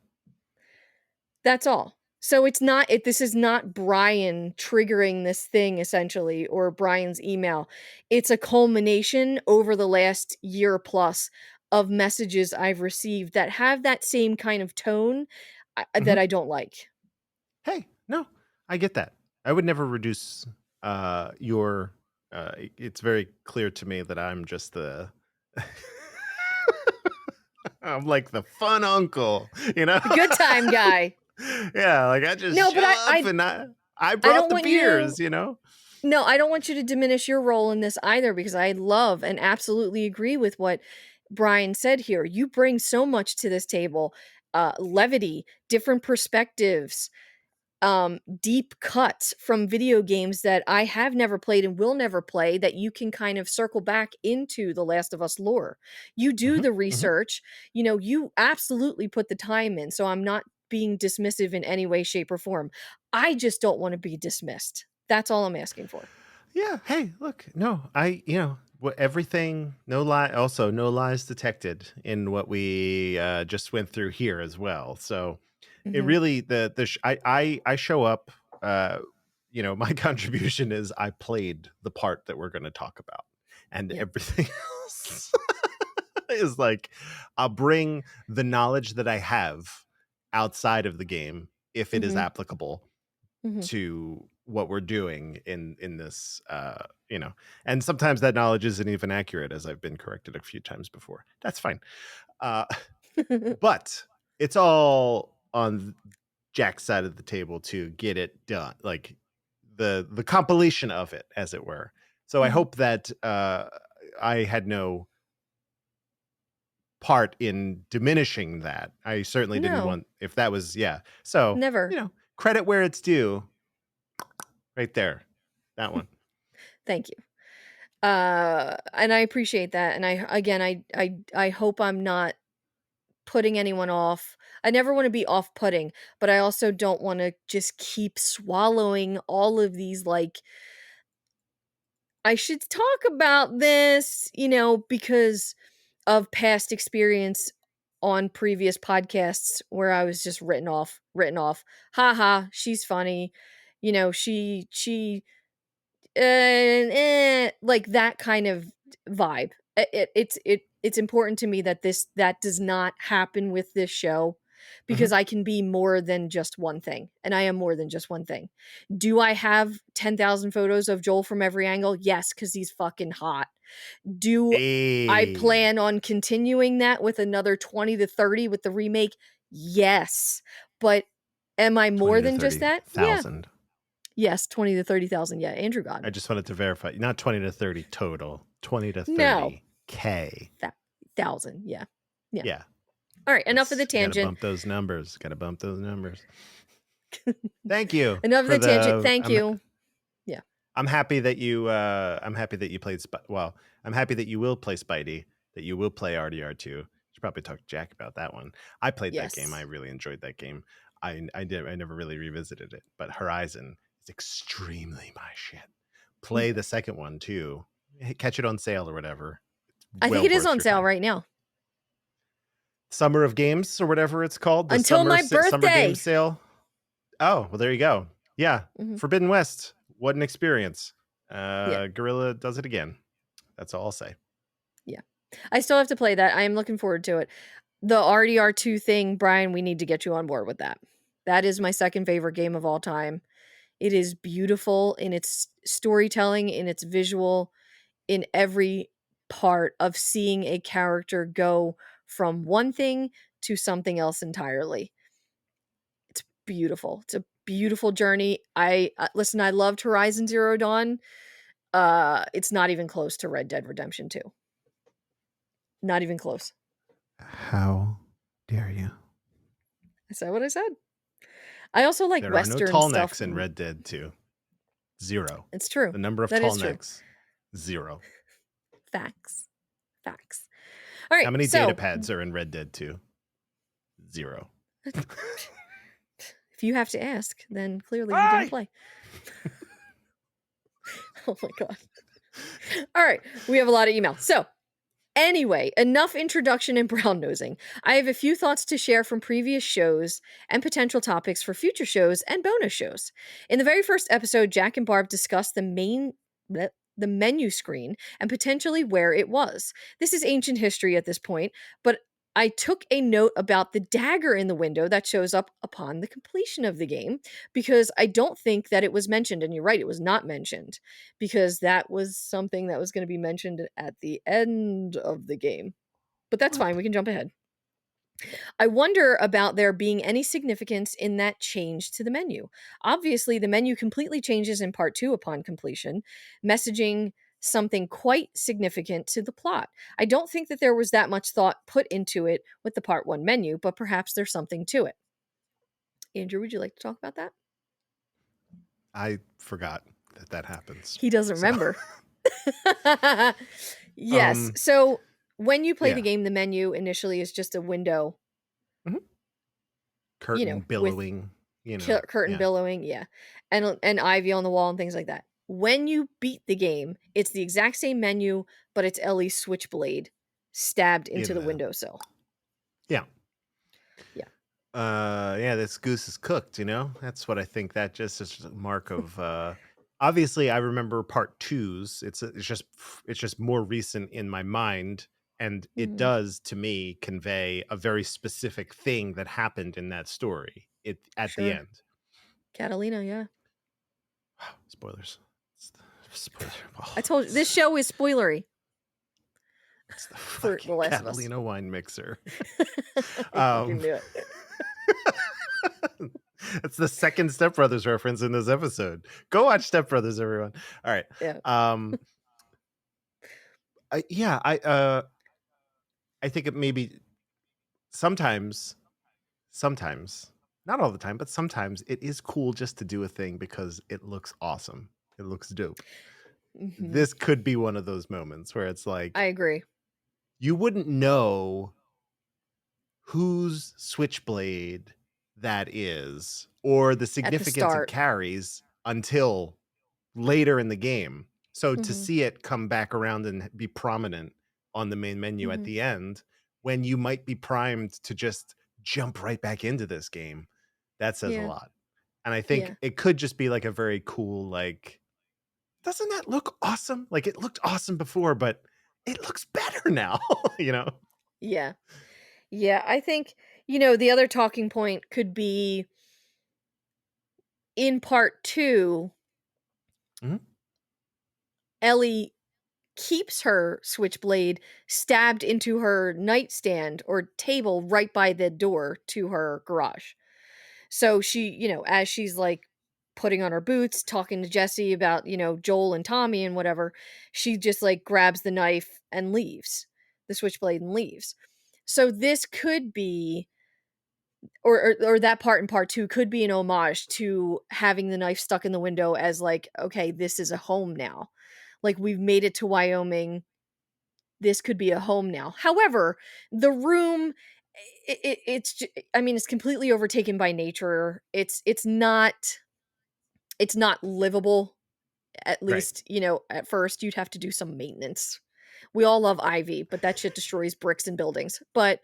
That's all. So this is not Brian triggering this thing essentially, or Brian's email. It's a culmination over the last year plus of messages I've received that have that same kind of tone that I don't like. Hey, no, I get that. I would never reduce your it's very clear to me that I'm just I'm like the fun uncle, The good time guy. Yeah, like I just I brought the beers, No, I don't want you to diminish your role in this either, because I love and absolutely agree with what Brian said here. You bring so much to this table, levity, different perspectives, deep cuts from video games that I have never played and will never play that you can kind of circle back into the Last of Us lore. You do the research, you absolutely put the time in. So I'm not being dismissive in any way, shape, or form. I just don't want to be dismissed. That's all I'm asking for. Yeah. Hey, look, no, everything, no lies detected in what we just went through here as well. So it really, I show up, my contribution is I played the part that we're going to talk about, and everything else is like, I'll bring the knowledge that I have outside of the game, if it is applicable to what we're doing in this, and sometimes that knowledge isn't even accurate, as I've been corrected a few times before. That's fine. But it's all on Jack's side of the table to get it done, like the compilation of it, as it were. So I hope that I had no part in diminishing that. I certainly didn't want, if that was, so never, credit where it's due. Right there, that one. Thank you. And I appreciate that. And I hope I'm not putting anyone off. I never want to be off-putting, but I also don't want to just keep swallowing all of these, like, I should talk about this, because of past experience on previous podcasts where I was just written off. Haha, she's funny. She like that kind of vibe. It's important to me that that does not happen with this show, because I can be more than just one thing, and I am more than just one thing. Do I have 10,000 photos of Joel from every angle? Yes, because he's fucking hot. Do I plan on continuing that with another 20 to 30 with the remake? Yes. But am I more than just that? Yeah. Yes, 20 to 30,000. Yeah, Andrew God. I just wanted to verify. Not 20 to 30 total. 20 to 30 K. Thousand. Yeah. Yeah. All right. Enough of the tangent. Gotta bump those numbers. Thank you. Enough of the tangent. Thank you. Yeah. I'm happy that you played. I'm happy that you will play Spidey. That you will play RDR2. Should probably talk to Jack about that one. I played that game. I really enjoyed that game. I never really revisited it, but Horizon is extremely my shit. Play the second one too. Catch it on sale or whatever. I think it is on sale right now. Summer of Games or whatever it's called. Until my birthday. Summer Game Sale. Oh, well, there you go. Yeah. Forbidden West. What an experience. Guerrilla does it again. That's all I'll say. Yeah. I still have to play that. I am looking forward to it. The RDR2 thing, Brian, we need to get you on board with that. That is my second favorite game of all time. It is beautiful in its storytelling, in its visual, in every part of seeing a character go from one thing to something else entirely. It's beautiful. It's a beautiful journey. Listen, I loved Horizon Zero Dawn. It's not even close to Red Dead Redemption 2. Not even close. How dare you? I said what I said. I also like Western there are no tall stuff. necks in Red Dead 2. 0. It's true. The number of tall necks, 0. Facts. All right. How many data pads are in Red Dead 2? 0. If you have to ask, then clearly you didn't play. Oh my God. All right. We have a lot of email. So anyway, enough introduction and brown nosing. I have a few thoughts to share from previous shows and potential topics for future shows and bonus shows. In the very first episode, Jack and Barb discussed the menu screen and potentially where it was. This is ancient history at this point, but I took a note about the dagger in the window that shows up upon the completion of the game, because I don't think that it was mentioned. And you're right, it was not mentioned, because that was something that was going to be mentioned at the end of the game. But that's fine. We can jump ahead. I wonder about there being any significance in that change to the menu. Obviously, the menu completely changes in part 2 upon completion, messaging something quite significant to the plot. I don't think that there was that much thought put into it with the part 1 menu, but perhaps there's something to it. Andrew, would you like to talk about that? I forgot that happens. He doesn't remember. Yes. So when you play the game, the menu initially is just a window. Curtain billowing. Curtain billowing, yeah. And ivy on the wall and things like that. When you beat the game, it's the exact same menu, but it's Ellie's switchblade stabbed into the windowsill. Yeah. This goose is cooked, That's what I think that just is a mark of obviously I remember part 2's. It's just more recent in my mind, and it does to me convey a very specific thing that happened in that story at the end. Catalina, yeah. Spoilers. I told you this show is spoilery. It's the for The Last Catalina of Us. wine mixer. I can do it. That's the second Step Brothers reference in this episode. Go watch Step Brothers, everyone. All right. Yeah. I think it maybe sometimes, not all the time, but sometimes it is cool just to do a thing because it looks awesome. It looks dope. This could be one of those moments where it's like, I agree. You wouldn't know whose switchblade that is or the significance it carries until later in the game. So to see it come back around and be prominent on the main menu at the end, when you might be primed to just jump right back into this game, that says a lot. And I think it could just be like a very cool, like, doesn't that look awesome? Like, it looked awesome before, but it looks better now, you know? Yeah. Yeah, I think, the other talking point could be in part 2, Ellie keeps her switchblade stabbed into her nightstand or table right by the door to her garage. So she, as she's like putting on her boots, talking to Jesse about, Joel and Tommy and whatever, she just like grabs the knife and leaves, the switchblade and leaves. So this could be, or that part in part 2 could be an homage to having the knife stuck in the window as like, okay, this is a home now. Like, we've made it to Wyoming. This could be a home now. However, the room, it's completely overtaken by nature. It's not livable. At least, at first you'd have to do some maintenance. We all love ivy, but that shit destroys bricks and buildings. But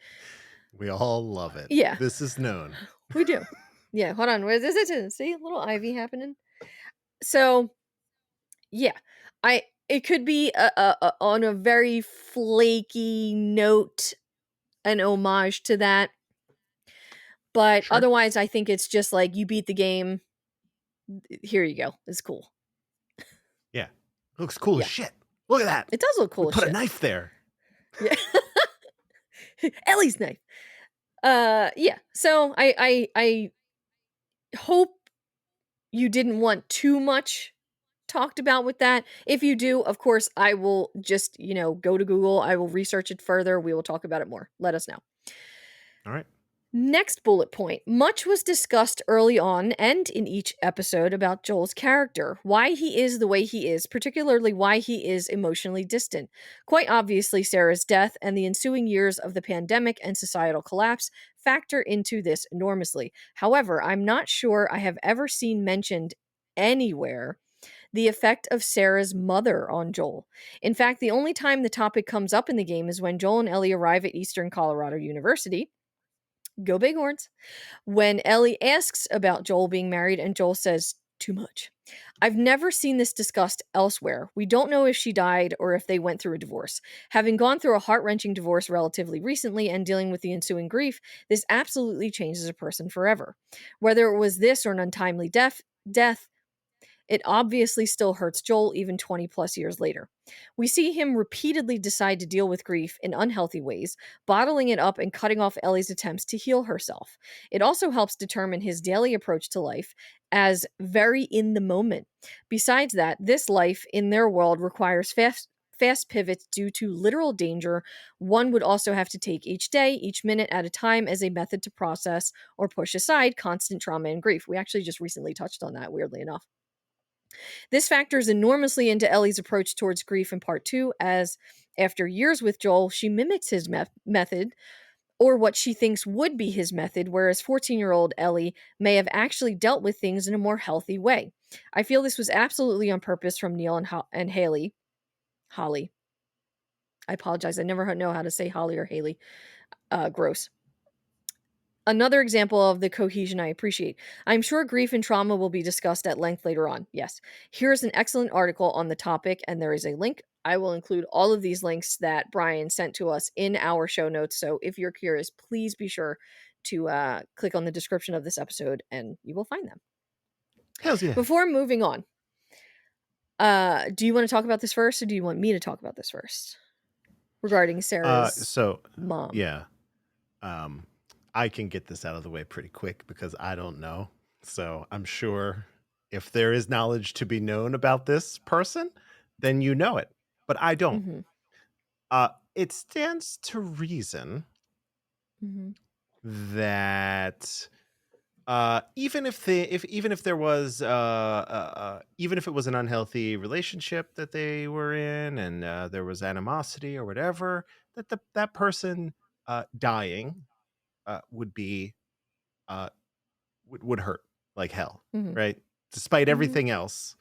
we all love it. Yeah, this is known. We do. Yeah, hold on. Where is it? See, a little ivy happening. So, yeah, it could be on a very flaky note, an homage to that. But otherwise, I think it's just like, you beat the game. Here you go. It's cool. Yeah. It looks cool as shit. Look at that. It does look cool as shit. Put a knife there. Yeah. Ellie's knife. Yeah. So I hope you didn't want too much talked about with that. If you do, of course, I will just, go to Google. I will research it further. We will talk about it more. Let us know. All right. Next bullet point. Much was discussed early on and in each episode about Joel's character, why he is the way he is, particularly why he is emotionally distant. Quite obviously, Sarah's death and the ensuing years of the pandemic and societal collapse factor into this enormously. However, I'm not sure I have ever seen mentioned anywhere the effect of Sarah's mother on Joel. In fact, the only time the topic comes up in the game is when Joel and Ellie arrive at Eastern Colorado University. Go Bighorns. When Ellie asks about Joel being married and Joel says, too much. I've never seen this discussed elsewhere. We don't know if she died or if they went through a divorce. Having gone through a heart-wrenching divorce relatively recently and dealing with the ensuing grief, this absolutely changes a person forever. Whether it was this or an untimely death, it obviously still hurts Joel even 20 plus years later. We see him repeatedly decide to deal with grief in unhealthy ways, bottling it up and cutting off Ellie's attempts to heal herself. It also helps determine his daily approach to life as very in the moment. Besides that, this life in their world requires fast pivots due to literal danger one would also have to take each day, each minute at a time as a method to process or push aside constant trauma and grief. We actually just recently touched on that, weirdly enough. This factors enormously into Ellie's approach towards grief in part 2, as after years with Joel, she mimics his method, or what she thinks would be his method, whereas 14-year-old Ellie may have actually dealt with things in a more healthy way. I feel this was absolutely on purpose from Neil and Holly. I apologize. I never know how to say Holly or Haley. Gross. Another example of the cohesion I appreciate. I'm sure grief and trauma will be discussed at length later on. Yes. Here's an excellent article on the topic, and there is a link. I will include all of these links that Brian sent to us in our show notes. So if you're curious, please be sure to click on the description of this episode, and you will find them. Hells yeah. Before moving on, do you want to talk about this first, or do you want me to talk about this first? Regarding Sarah's mom. Yeah. I can get this out of the way pretty quick because I don't know. So I'm sure if there is knowledge to be known about this person, then you know it. But I don't. It stands to reason that even if there was even if it was an unhealthy relationship that they were in and there was animosity or whatever, that that person dying would be would hurt like hell, Mhm. right? Despite Mhm. everything else,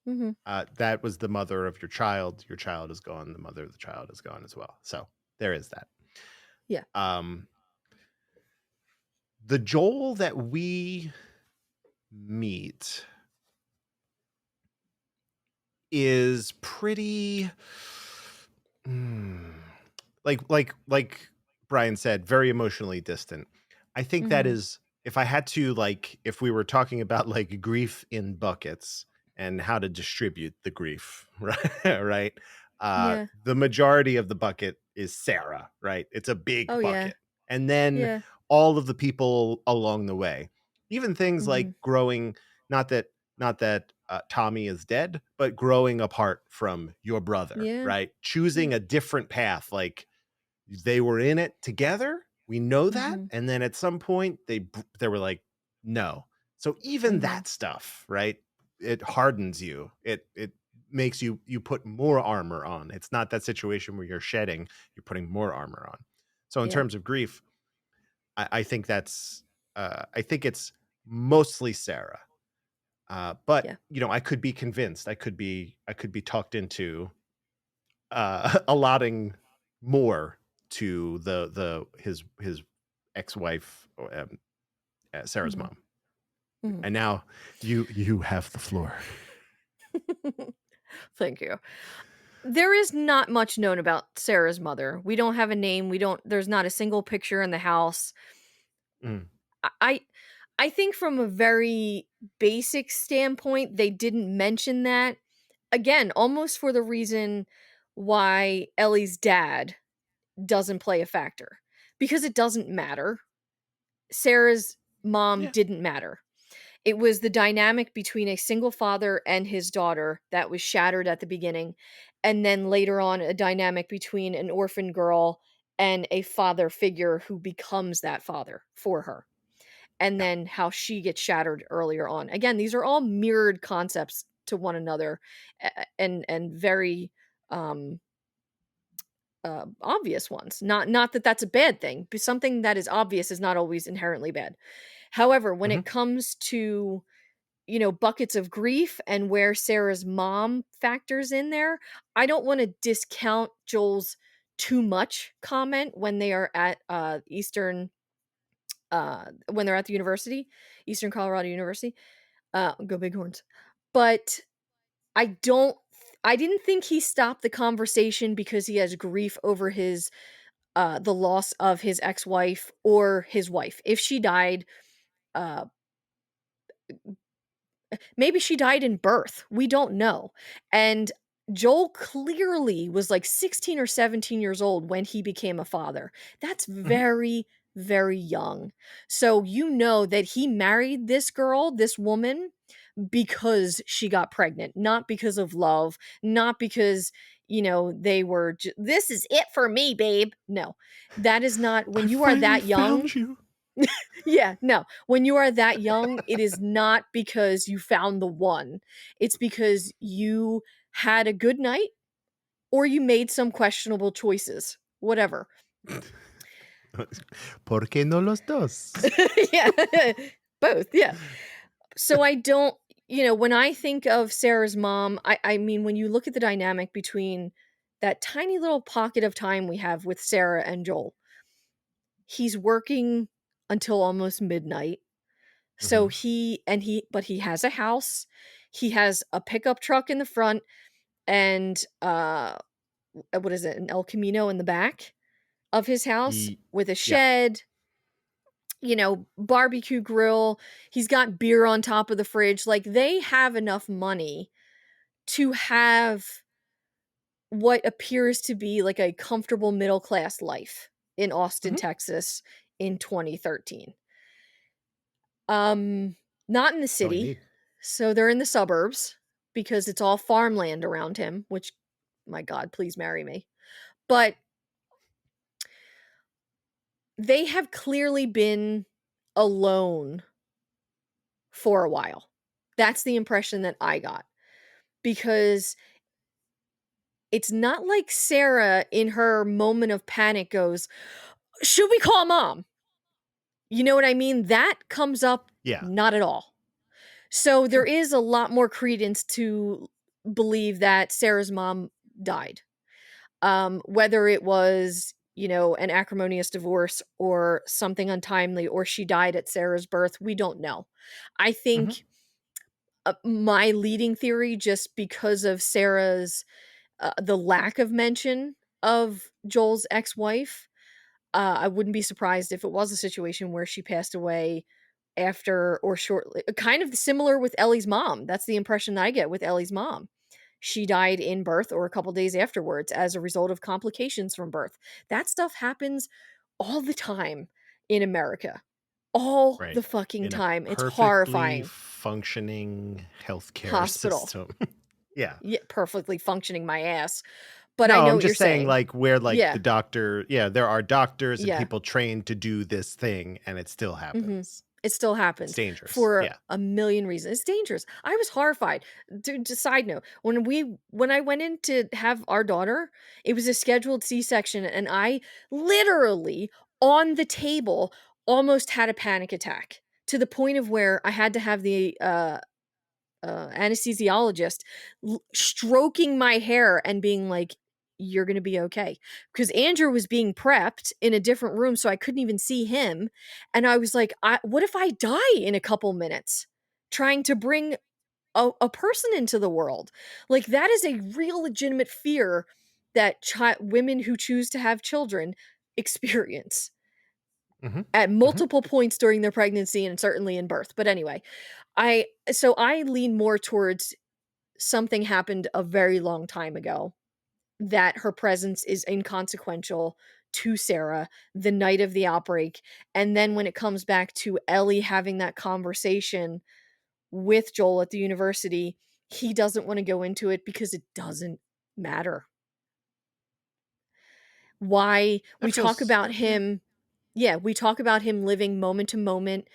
Mhm. that was the mother of your child. Your child is gone. The mother of the child is gone as well. So there is that. Yeah. The Joel that we meet is pretty like Brian said, very emotionally distant. I think that is, if I had to, like, if we were talking about like grief in buckets and how to distribute the grief, right? Yeah. The majority of the bucket is Sarah, right? It's a big Oh, yeah. bucket. And then Yeah. all of the people along the way, even things like growing, not that Tommy is dead, but growing apart from your brother, Yeah. right? Choosing a different path. Like, they were in it together. We know that. And then at some point they were like, no. So even that stuff, right? It hardens you. It makes you put more armor on. It's not that situation where you're shedding, you're putting more armor on. So in terms of grief, I think that's I think it's mostly Sarah. But you know, I could be convinced. I could be talked into allotting more to his ex-wife, Sarah's mom. And now you have the floor. Thank you. There is not much known about Sarah's mother. We don't have a name. There's not a single picture in the house. I think from a very basic standpoint, they didn't mention that. Again, almost for the reason why Ellie's dad doesn't play a factor. Because it doesn't matter. Sarah's mom didn't matter. It was the dynamic between a single father and his daughter that was shattered at the beginning, and then later on a dynamic between an orphan girl and a father figure who becomes that father for her. And then how she gets shattered earlier on. Again, these are all mirrored concepts to one another, and very obvious ones. Not that that's a bad thing, but something that is obvious is not always inherently bad. However, when it comes to, you know, buckets of grief and where Sarah's mom factors in there, I don't want to discount Joel's too much comment when they are at when they're at the university, Eastern Colorado University. Go Bighorns. But I don't I didn't think he stopped the conversation because he has grief over his the loss of his ex-wife or his wife. If she died, uh maybe she died in birth. We don't know. And Joel clearly was like 16 or 17 years old when he became a father. That's very, very young. So you know that he married this girl, this woman, because she got pregnant, not because of love, not because, you know, they were this is it for me, babe. No. That is not when you are that young. Found you. Yeah, no. When you are that young, it is not because you found the one. It's because you had a good night or you made some questionable choices. Whatever. ¿Por qué no los dos? Yeah. Both, yeah. So I don't, you know, when I think of Sarah's mom, I mean, when you look at the dynamic between that tiny little pocket of time we have with Sarah and Joel, he's working until almost midnight. So he has a house. He has a pickup truck in the front and what is it? An El Camino in the back of his house with a shed, you know, barbecue grill. He's got beer on top of the fridge. Like, they have enough money to have what appears to be like a comfortable middle class life in Austin, Texas in 2013. Not in the city. So they're in the suburbs because it's all farmland around him, which, my God, please marry me. But they have clearly been alone for a while. That's the impression that I got. Because it's not like Sarah in her moment of panic goes, "Should we call mom?" You know what I mean? That comes up not at all. So there is a lot more credence to believe that Sarah's mom died. Whether it was, an acrimonious divorce or something untimely, or she died at Sarah's birth, we don't know. I think my leading theory, just because of Sarah's, the lack of mention of Joel's ex-wife, I wouldn't be surprised if it was a situation where she passed away after or shortly, kind of similar with Ellie's mom. That's the impression that I get with Ellie's mom. She died in birth or a couple days afterwards as a result of complications from birth. That stuff happens all the time in America. All the fucking time. It's horrifying. Functioning healthcare Hospital system. Yeah, perfectly functioning my ass. But no, I know I'm what you're just saying, saying. like, where the doctor, there are doctors and Yeah. people trained to do this thing, and it still happens. It still happens. It's dangerous. For a million reasons. It's dangerous. I was horrified. Just side note, when I went in to have our daughter, it was a scheduled C-section, and I literally on the table almost had a panic attack, to the point of where I had to have the anesthesiologist stroking my hair and being like, "You're gonna be okay," because Andrew was being prepped in a different room, so I couldn't even see him, and I was like, what if I die in a couple minutes trying to bring a person into the world?" Like, that is a real legitimate fear that women who choose to have children experience at multiple points during their pregnancy and certainly in birth. But anyway, I lean more towards something happened a very long time ago, that her presence is inconsequential to Sarah the night of the outbreak. And then when it comes back to Ellie having that conversation with Joel at the university, he doesn't want to go into it because it doesn't matter. Why we talk about him, we talk about him living moment to moment,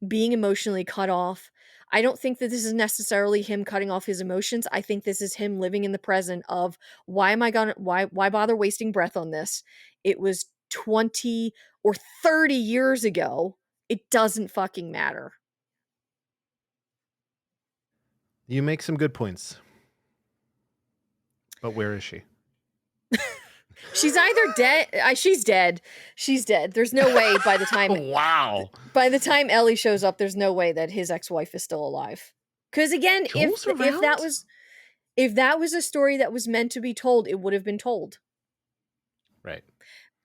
being emotionally cut off. I don't think that this is necessarily him cutting off his emotions. I think this is him living in the present of, why bother wasting breath on this? It was 20 or 30 years ago. It doesn't fucking matter. You make some good points. But where is she? She's either dead. She's dead. She's dead. There's no way by the time by the time Ellie shows up, there's no way that his ex-wife is still alive. Because again, if that was a story that was meant to be told, it would have been told. Right.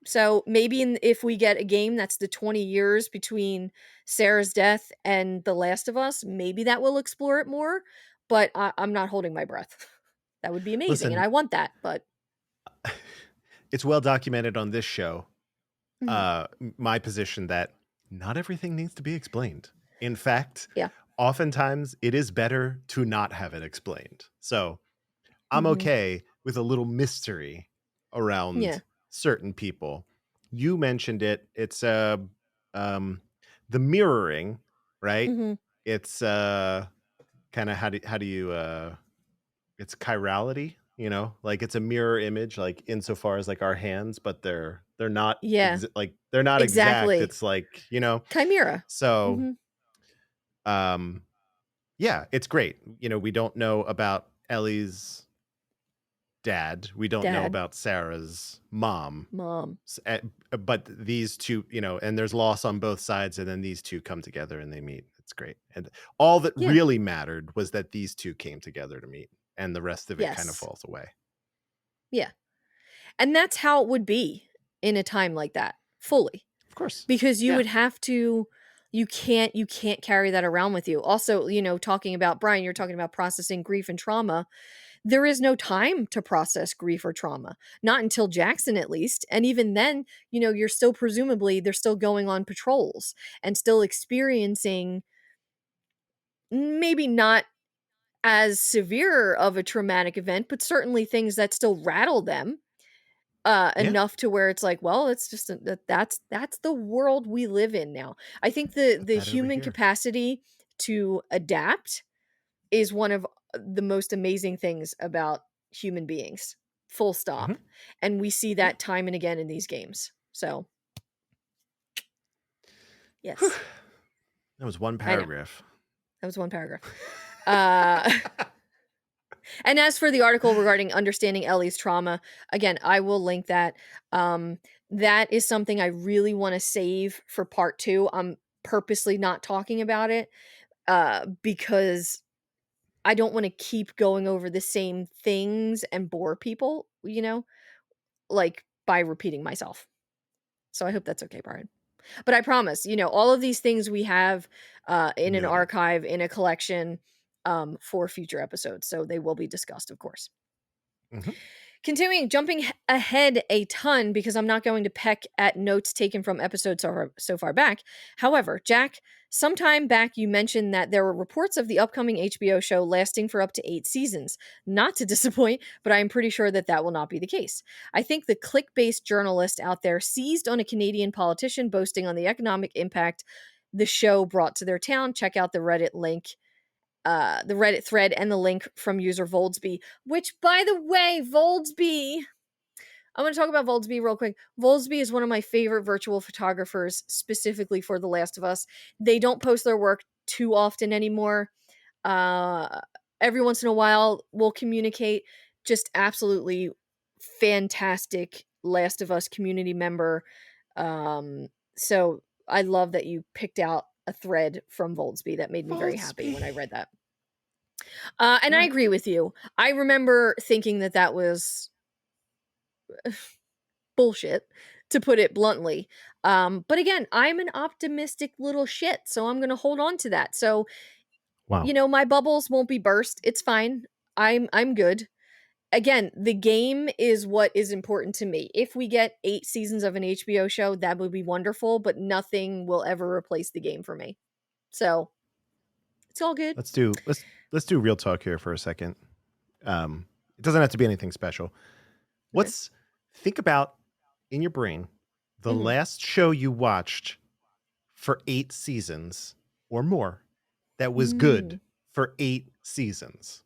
So maybe if we get a game that's the 20 years between Sarah's death and The Last of Us, maybe that will explore it more. But I'm not holding my breath. That would be amazing, and I want that. But it's well documented on this show, my position that not everything needs to be explained. In fact, oftentimes it is better to not have it explained. So I'm okay with a little mystery around certain people. You mentioned it. It's the mirroring, right? It's kind of how do you it's chirality, like it's a mirror image, like insofar as like our hands, but they're not they're not exact. It's like, chimera. So it's great. We don't know about Ellie's dad. We don't know about Sarah's mom. But these two, and there's loss on both sides, and then these two come together and they meet. It's great. And all that really mattered was that these two came together to meet, and the rest of it kind of falls away. Yeah. And that's how it would be in a time like that, fully. Of course. Because you would have to, you can't carry that around with you. Also, talking about, Brian, you're talking about processing grief and trauma. There is no time to process grief or trauma, not until Jackson, at least. And even then, you're still they're still going on patrols and still experiencing maybe not as severe of a traumatic event, but certainly things that still rattle them enough to where it's like, well, it's just that's the world we live in now. I think the human capacity to adapt is one of the most amazing things about human beings, full stop. And we see that time and again in these games. So Yes. Whew. That was one paragraph. That was one paragraph. And as for the article regarding understanding Ellie's trauma, again, I will link that. That is something I really want to save for part 2. I'm purposely not talking about it because I don't want to keep going over the same things and bore people, like by repeating myself. So I hope that's okay, Brian. But I promise, all of these things we have in an archive, in a collection for future episodes. So they will be discussed, of course. Mm-hmm. Continuing, jumping ahead a ton because I'm not going to peck at notes taken from episodes so far back. However, Jack, sometime back you mentioned that there were reports of the upcoming HBO show lasting for up to 8 seasons. Not to disappoint, but I am pretty sure that will not be the case. I think the click-based journalist out there seized on a Canadian politician boasting on the economic impact the show brought to their town. Check out the Reddit link. The Reddit thread and the link from user Voldsby, which, by the way, Voldsby, I'm going to talk about Voldsby real quick. Voldsby is one of my favorite virtual photographers, specifically for The Last of Us. They don't post their work too often anymore. Every once in a while, we'll communicate. Just absolutely fantastic Last of Us community member. So I love that you picked out a thread from Voldsby. That made me very happy when I read that. And I agree with you. I remember thinking that was bullshit, to put it bluntly. But again, I'm an optimistic little shit, so I'm going to hold on to that. So, my bubbles won't be burst. It's fine. I'm good. Again, the game is what is important to me. If we get 8 seasons of an HBO show, that would be wonderful, but nothing will ever replace the game for me. So, it's all good. Let's do real talk here for a second. It doesn't have to be anything special. Think about in your brain the last show you watched for 8 seasons or more that was good for 8 seasons.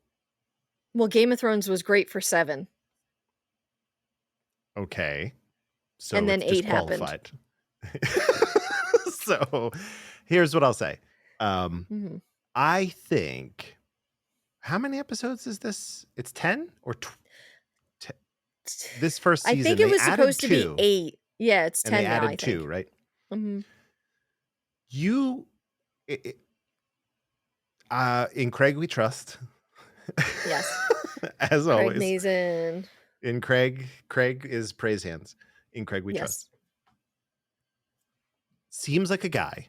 Well, Game of Thrones was great for 7. Okay. So and then it's 8 happened. So here's what I'll say. I think, how many episodes is this? It's 10 or this first season? I think it was supposed to be 8. Yeah, it's 10 and they now, added 2, right? Mm-hmm. In Craig we trust. Yes. As Craig always. Mazin. In Craig is praise hands. In Craig we trust. Seems like a guy.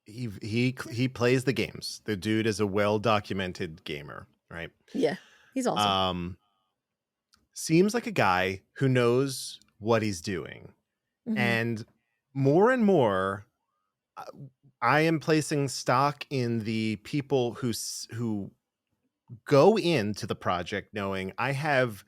He plays the games. The dude is a well-documented gamer, right? Yeah. He's awesome. Seems like a guy who knows what he's doing. And more, I am placing stock in the people who go into the project knowing I have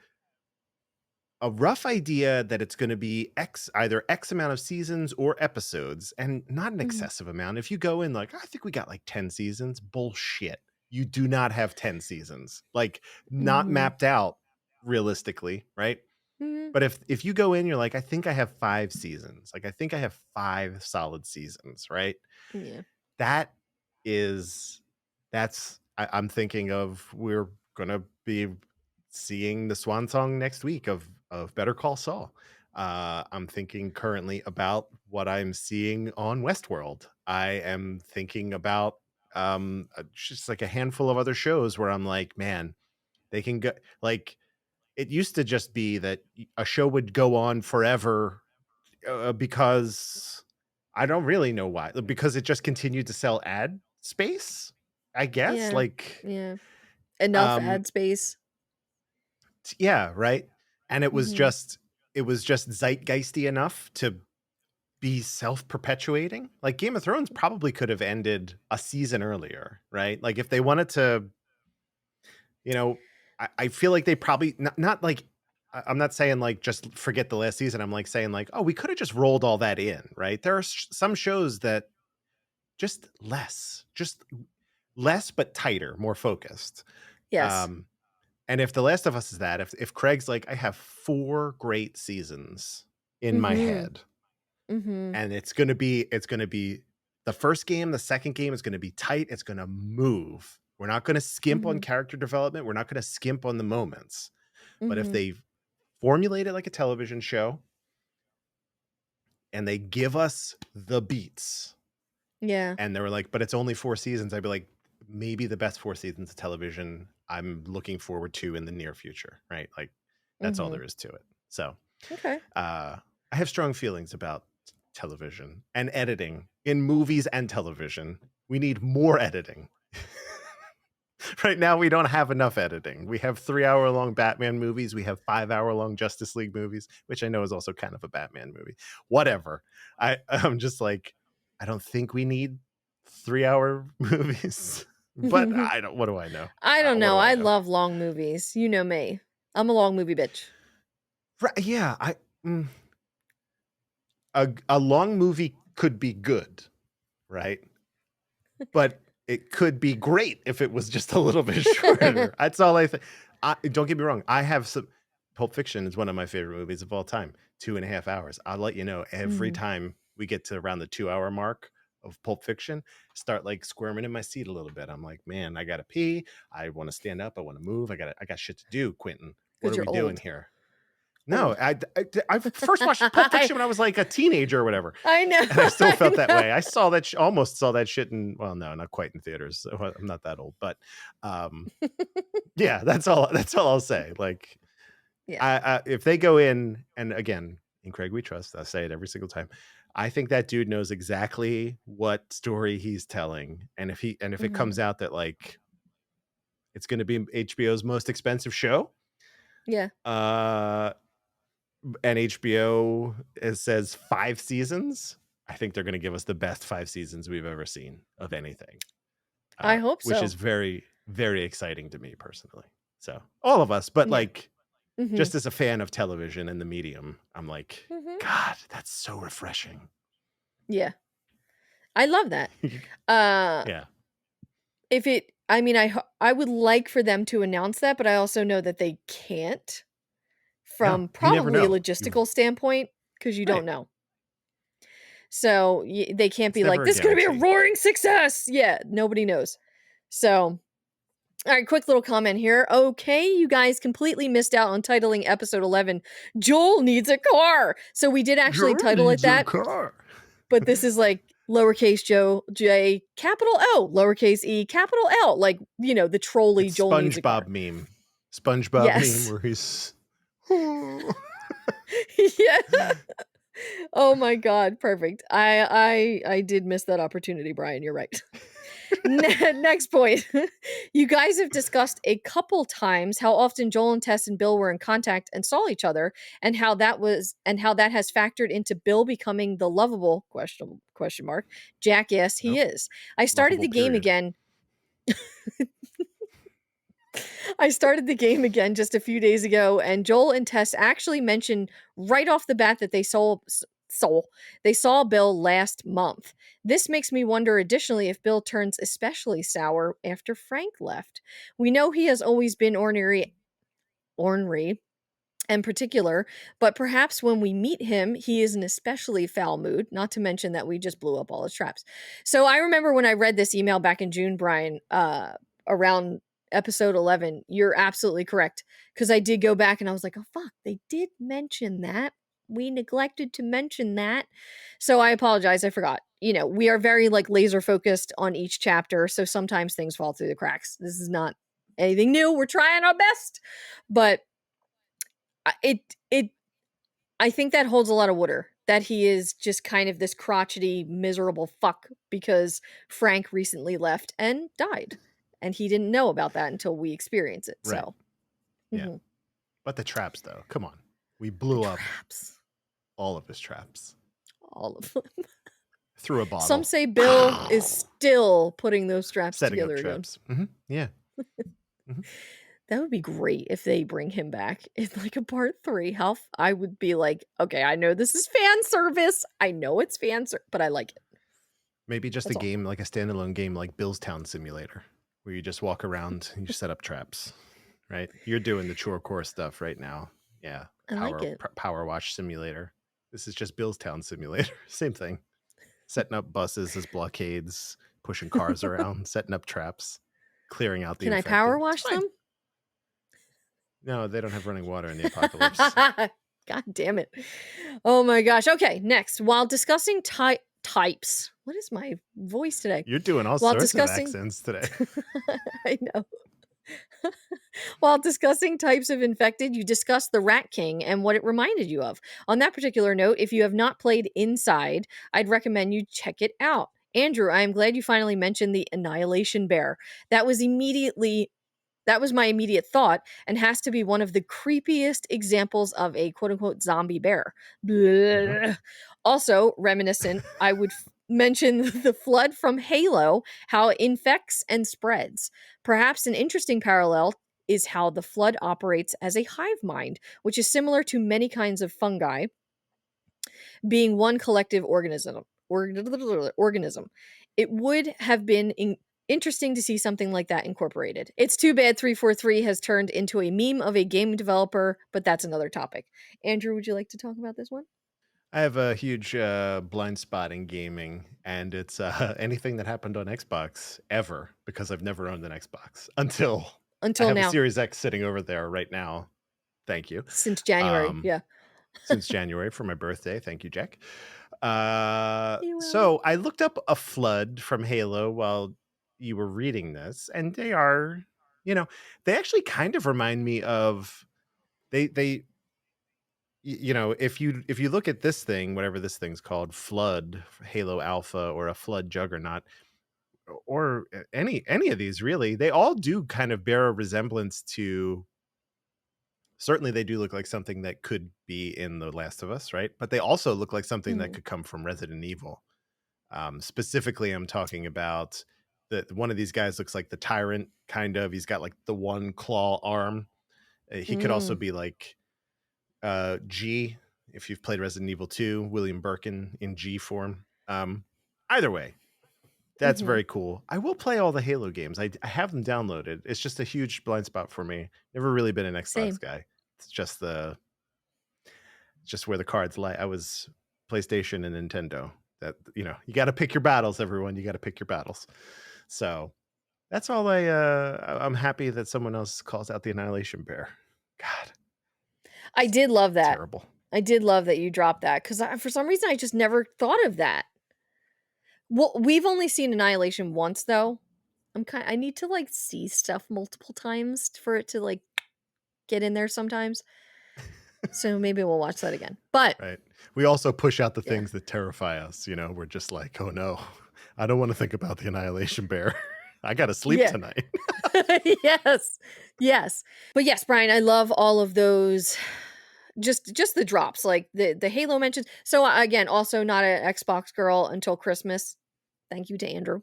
a rough idea that it's going to be either X amount of seasons or episodes, and not an excessive amount. If you go in like, I think we got like 10 seasons, bullshit. You do not have 10 seasons, like not mapped out realistically, right? But if you go in, you're like, I think I have 5 seasons. Like, I think I have 5 solid seasons, right? Yeah. I'm thinking of, we're going to be seeing the swan song next week of Better Call Saul. I'm thinking currently about what I'm seeing on Westworld. I am thinking about just like a handful of other shows where I'm like, man, they can go, like, it used to just be that a show would go on forever because I don't really know why, because it just continued to sell ad space, I guess. Enough ad space. Yeah, right. And it was just zeitgeisty enough to be self-perpetuating. Like Game of Thrones probably could have ended a season earlier, right? Like if they wanted to, I feel like they probably not like, I'm not saying like just forget the last season. I'm like saying like, oh, we could have just rolled all that in, right? There are some shows that just less but tighter, more focused. Yes. And if The Last of Us is that, if Craig's like, I have 4 great seasons in my head, and it's gonna be the first game, the second game is going to be tight. It's going to move. We're not going to skimp on character development. We're not going to skimp on the moments. But if they formulate it like a television show and they give us the beats, and they were like, but it's only 4 seasons, I'd be like, maybe the best 4 seasons of television I'm looking forward to in the near future, right? Like, that's all there is to it. So, I have strong feelings about television and editing in movies and television. We need more editing. Right now, we don't have enough editing. We have 3-hour-long Batman movies. We have 5-hour-long Justice League movies, which I know is also kind of a Batman movie. Whatever. I'm just like, I don't think we need 3-hour movies. But what do I know? I don't know. I love long movies. You know me. I'm a long movie bitch. Right, yeah. A long movie could be good, right? But it could be great if it was just a little bit shorter. That's all I think. Don't get me wrong. I have some. Pulp Fiction is one of my favorite movies of all time. 2.5 hours. I'll let you know every time we get to around the 2-hour mark of Pulp Fiction, start like squirming in my seat a little bit. I'm like, man, I gotta pee. I want to stand up. I want to move. I got shit to do. Quentin, what are we doing here? No, I first watched Pulp Fiction when I was like a teenager or whatever. I know. And I still felt that way. I saw that, almost saw that shit in, well, no, not quite in theaters. So I'm not that old, but yeah, that's all I'll say. Like, if they go in, and again, in Craig we trust, I say it every single time, I think that dude knows exactly what story he's telling. And if it comes out that like it's going to be HBO's most expensive show, and HBO says 5 seasons, I think they're going to give us the best 5 seasons we've ever seen of anything. I hope so. Which is very, very exciting to me personally. So all of us, but like just as a fan of television and the medium, I'm like, God, that's so refreshing. Yeah. I love that. Yeah. I would like for them to announce that, but I also know that they can't. From probably a logistical standpoint, because you don't know. So they can't be like, this is going to be a roaring success. Yeah, nobody knows. So, all right, quick little comment here. Okay, you guys completely missed out on titling episode 11, Joel Needs a Car. So we did actually title it that. But this is like lowercase J, capital O, lowercase E, capital L. Like, the trolley it's Joel Needs a Car. meme. SpongeBob meme where he's... Yeah. Oh my God, perfect. I did miss that opportunity, Brian. You're right. Next point. You guys have discussed a couple times how often Joel and Tess and Bill were in contact and saw each other, and how that has factored into Bill becoming the lovable question mark jackass he is. I started the game again. I started the game again just a few days ago, and Joel and Tess actually mentioned right off the bat that they saw Bill last month. This makes me wonder additionally if Bill turns especially sour after Frank left. We know he has always been ornery and particular, but perhaps when we meet him, he is in especially foul mood, not to mention that we just blew up all his traps. So I remember when I read this email back in June, Brian, around episode 11, you're absolutely correct, because I did go back and I was like, oh fuck, they did mention that. We neglected to mention that. So I apologize, I forgot. We are very like laser focused on each chapter, so sometimes things fall through the cracks. This is not anything new. We're trying our best, but I think that holds a lot of water, that he is just kind of this crotchety, miserable fuck because Frank recently left and died. And he didn't know about that until we experience it. Right. So, yeah. But the traps, though, come on. We blew up all of his traps. All of them. Through a bottle. Some say Bill is still putting those traps together again. Yeah. That would be great if they bring him back in like a part 3. I would be like, okay, I know this is fan service. I know it's fan service, but I like it. Maybe just That's a game, like a standalone game like Bill's Town Simulator, where you just walk around and you set up traps, right? You're doing the chore core stuff right now. Yeah. I like it. Power Wash Simulator. This is just Bill's Town Simulator. Same thing. setting up buses as blockades, pushing cars around, setting up traps, clearing out the Can infected. I power wash them? No, they don't have running water in the apocalypse. God damn it. Oh my gosh. Okay, next. While discussing types. What is my voice today? You're doing all sorts of accents today. I know. While discussing types of infected, you discussed the Rat King and what it reminded you of. On that particular note, if you have not played Inside, I'd recommend you check it out. Andrew, I am glad you finally mentioned the Annihilation Bear. That was my immediate thought and has to be one of the creepiest examples of a quote-unquote zombie bear. Mm-hmm. Also reminiscent, I would mention the flood from Halo, how it infects and spreads. Perhaps an interesting parallel is how the flood operates as a hive mind, which is similar to many kinds of fungi, being one collective organism. It would have been interesting to see something like that incorporated. It's too bad 343 has turned into a meme of a game developer, but that's another topic. Andrew, would you like to talk about this one? I have a huge blind spot in gaming, and it's anything that happened on Xbox ever, because I've never owned an Xbox until I have now. a Series X sitting over there right now. Thank you. Since January, yeah. Since January for my birthday. Thank you, Jack. So I looked up a flood from Halo while you were reading this, and they are, they actually kind of remind me of they if you look at this thing, whatever this thing's called, Flood, Halo Alpha, or a Flood Juggernaut, or any of these, really, they all do kind of bear a resemblance to, certainly they do look like something that could be in The Last of Us, right? But they also look like something that could come from Resident Evil. Specifically, I'm talking about one of these guys looks like the Tyrant, kind of. He's got like the one claw arm. He could also be like G, if you've played Resident Evil 2, William Birkin in G form. Either way, that's very cool. I will play all the Halo games. I have them downloaded. It's just a huge blind spot for me. Never really been an Xbox guy. It's just where the cards lie. I was PlayStation and Nintendo. That, you got to pick your battles, everyone. You got to pick your battles. So that's all I'm happy that someone else calls out the Annihilation Bear. God. I did love that. Terrible. I did love that you dropped that, because for some reason I just never thought of that. Well, we've only seen Annihilation once, though. I need to like see stuff multiple times for it to like get in there sometimes. So maybe we'll watch that again. But right, we also push out the things that terrify us. We're just like, oh no, I don't want to think about the Annihilation Bear. I gotta sleep tonight. Yes. But yes, Brian, I love all of those. Just the drops, like the Halo mentions. So again, also not an Xbox girl until Christmas. Thank you to Andrew.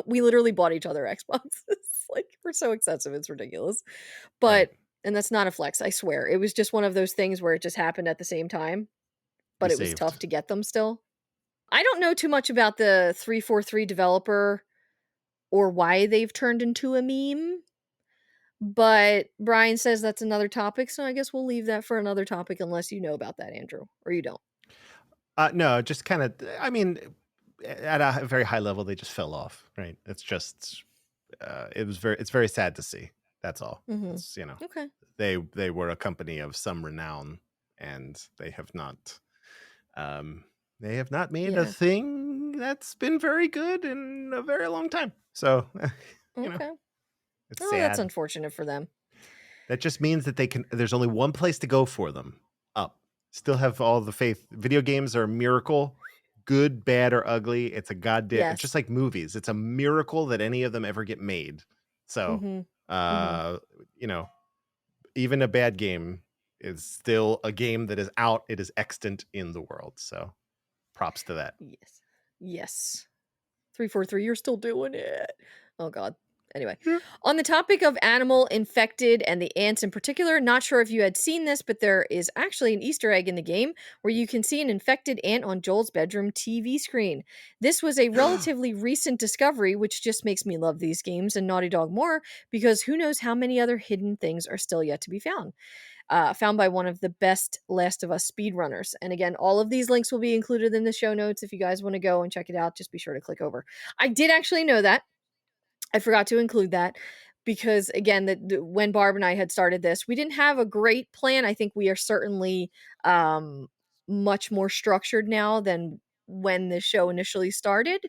We literally bought each other Xboxes. Like, we're so excessive, it's ridiculous. But and that's not a flex, I swear. It was just one of those things where it just happened at the same time. But it was tough to get them still. I don't know too much about the 343 developer or why they've turned into a meme. But Brian says that's another topic, so I guess we'll leave that for another topic, unless you know about that, Andrew, or you don't. No, just kind of, I mean, at a very high level, they just fell off, right? It's just, it's very sad to see. That's all. It's, okay. They were a company of some renown, and they have not made a thing that's been very good in a very long time. So, okay. It's sad. That's unfortunate for them. That just means that there's only one place to go for them. Up. Still have all the faith. Video games are a miracle. Good, bad, or ugly. It's a goddamn, it's just like movies. It's a miracle that any of them ever get made. So, even a bad game is still a game that is out. It is extant in the world. So props to that. Yes. 343, you're still doing it. Oh God. Anyway, on the topic of animal infected and the ants in particular, not sure if you had seen this, but there is actually an Easter egg in the game where you can see an infected ant on Joel's bedroom TV screen. This was a relatively recent discovery, which just makes me love these games and Naughty Dog more, because who knows how many other hidden things are still yet to be found. Found by one of the best Last of Us speedrunners. And again, all of these links will be included in the show notes. If you guys want to go and check it out, just be sure to click over. I did actually know that. I forgot to include that because, again, when Barb and I had started this, we didn't have a great plan. I think we are certainly much more structured now than when the show initially started.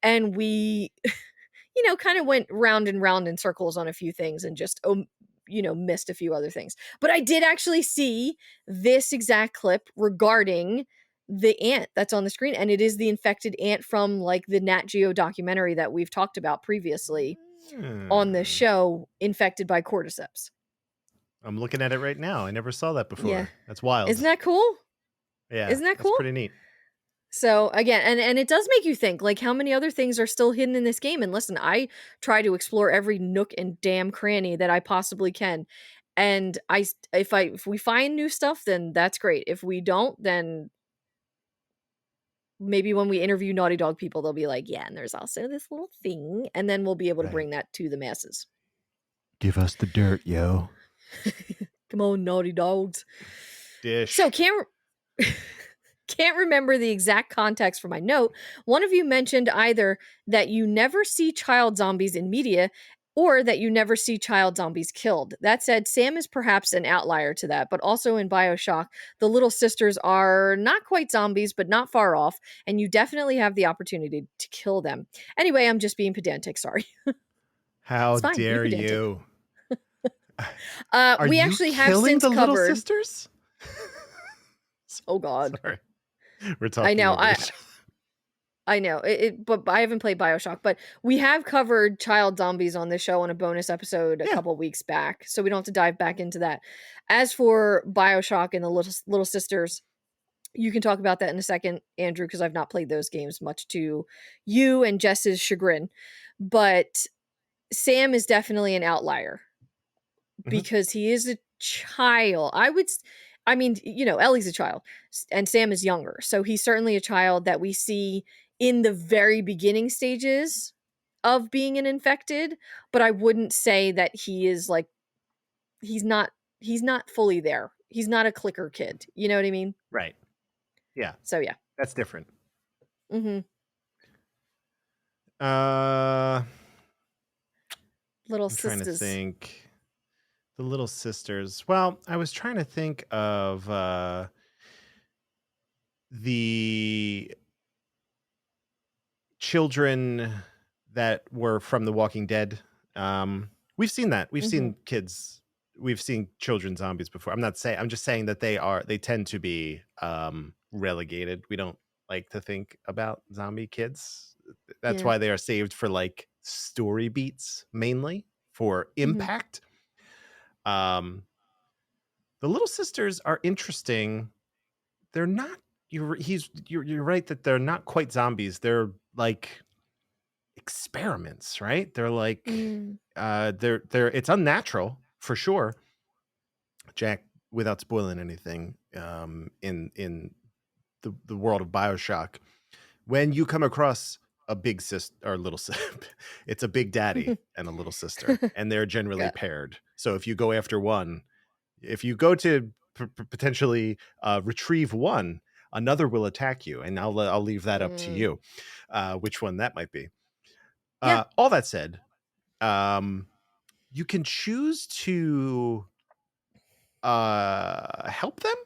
And we, kind of went round and round in circles on a few things and just, missed a few other things. But I did actually see this exact clip regarding the ant that's on the screen, and it is the infected ant from like the Nat Geo documentary that we've talked about previously on the show, infected by cordyceps. I'm looking at it right now. I never saw that before. Yeah. That's wild. Isn't that cool? Yeah. Isn't that cool? That's pretty neat. So again, and it does make you think, like, how many other things are still hidden in this game. And listen, I try to explore every nook and damn cranny that I possibly can. And if we find new stuff, then that's great. If we don't, then maybe when we interview Naughty Dog people, they'll be like, yeah, and there's also this little thing. And then we'll be able to bring that to the masses. Give us the dirt, yo. Come on, Naughty Dogs. Dish. So can't remember the exact context for my note. One of you mentioned either that you never see child zombies in media or that you never see child zombies killed. That said, Sam is perhaps an outlier to that, but also in BioShock, the little sisters are not quite zombies, but not far off, and you definitely have the opportunity to kill them. Anyway, I'm just being pedantic, sorry. How dare you? We actually have since covered little sisters? Oh God. Sorry. We're talking. I know. I know but I haven't played BioShock, but we have covered child zombies on this show on a bonus episode a couple weeks back, so we don't have to dive back into that. As for BioShock and the little sisters, you can talk about that in a second, Andrew, because I've not played those games, much to you and Jess's chagrin. But Sam is definitely an outlier because he is a child. Ellie's a child and Sam is younger. So he's certainly a child that we see in the very beginning stages of being an infected, but I wouldn't say that he is like, he's not fully there. He's not a clicker kid. You know what I mean? Right. Yeah. So yeah. That's different. Mm-hmm. Little sisters. I'm trying to think. The little sisters. Well, I was trying to think of the children that were from The Walking Dead. We've seen that. We've seen kids. We've seen children zombies before. I'm just saying that they tend to be relegated. We don't like to think about zombie kids. That's why they are saved for like story beats mainly for impact. The little sisters are interesting. They're not. You're right that they're not quite zombies. They're like experiments, right? They're like they're it's unnatural for sure. Jack, without spoiling anything, in the world of BioShock, when you come across a big sister or little sister, it's a big daddy and a little sister, and they're generally paired. So if you go after one, if you go to potentially retrieve one, another will attack you, and I'll leave that up to you, which one that might be. All that said, you can choose to help them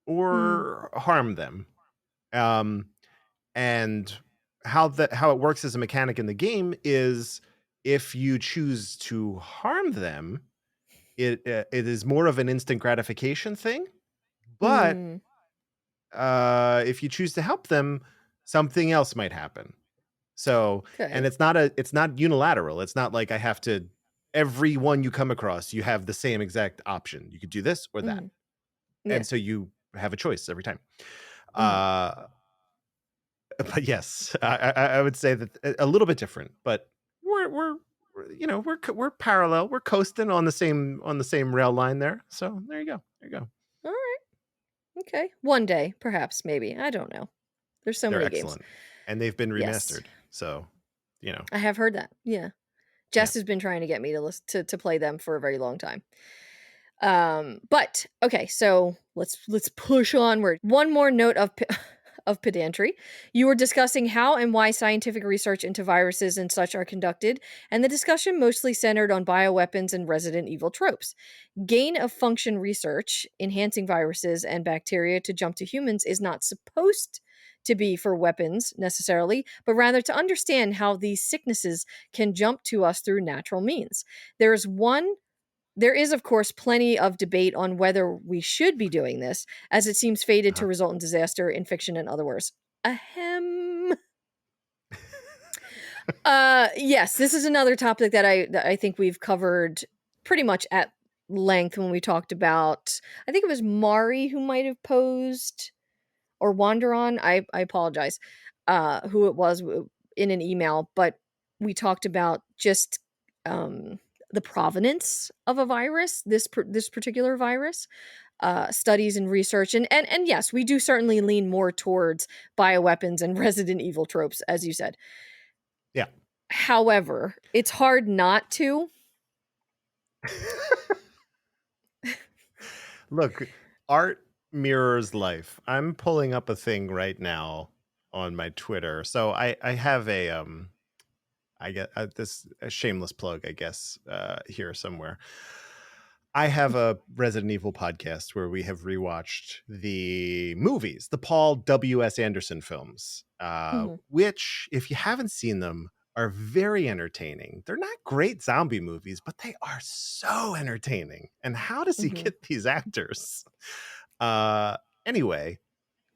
or harm them, and how it works as a mechanic in the game is if you choose to harm them, it is more of an instant gratification thing, but if you choose to help them, something else might happen. So and it's not unilateral. It's not like I have to, everyone you come across, you have the same exact option. You could do this or that. And so you have a choice every time. But yes, I would say that a little bit different, but we're we're parallel. We're coasting on the same rail line there. So there you go. All right. Okay. One day, perhaps, maybe. I don't know. There's so They're many excellent. games. And they've been Yes. remastered. So, I have heard that. Yeah. Jess has been trying to get me to play them for a very long time. But okay, so let's push onward. One more note of of pedantry. You were discussing how and why scientific research into viruses and such are conducted, and the discussion mostly centered on bioweapons and Resident Evil tropes. Gain of function research, enhancing viruses and bacteria to jump to humans, is not supposed to be for weapons necessarily, but rather to understand how these sicknesses can jump to us through natural means. There is, of course, plenty of debate on whether we should be doing this, as it seems fated to result in disaster in fiction and other words. Ahem. Yes, this is another topic that I think we've covered pretty much at length when we talked about, I think it was Mari who might have posed, or Wanderon, I apologize, who it was in an email, but we talked about just the provenance of a virus, this particular virus, studies and research, and yes, we do certainly lean more towards bioweapons and Resident Evil tropes, as you said. Yeah. However, it's hard not to. Look, art mirrors life. I'm pulling up a thing right now on my Twitter. So I have I get this a shameless plug, I guess, here somewhere. I have a Resident Evil podcast where we have rewatched the movies, the Paul W.S. Anderson films, which, if you haven't seen them, are very entertaining. They're not great zombie movies, but they are so entertaining. And how does he get these actors? Anyway,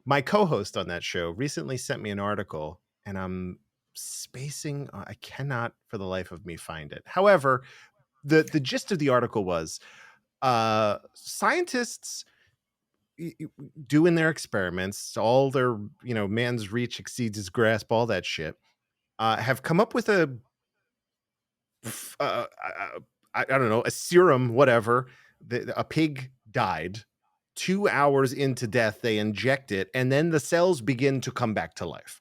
my co-host on that show recently sent me an article, and I'm spacing. I cannot for the life of me find it. However, the gist of the article was scientists doing their experiments, all their, man's reach exceeds his grasp, all that shit, have come up with a I don't know, a serum, whatever. A pig died. 2 hours into death, they inject it, and then the cells begin to come back to life.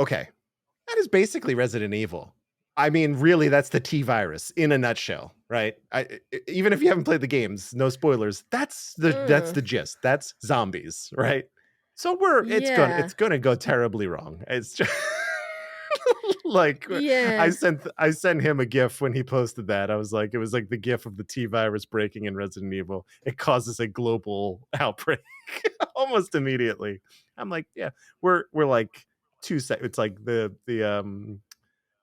Okay, that is basically Resident Evil. I mean, really, that's the T virus in a nutshell, right? Even if you haven't played the games, no spoilers. That's the gist. That's zombies, right? So it's gonna go terribly wrong. It's just like, I sent him a GIF when he posted that. I was like, it was like the GIF of the T virus breaking in Resident Evil. It causes a global outbreak almost immediately. I'm like, yeah, we're like 2 seconds. It's like the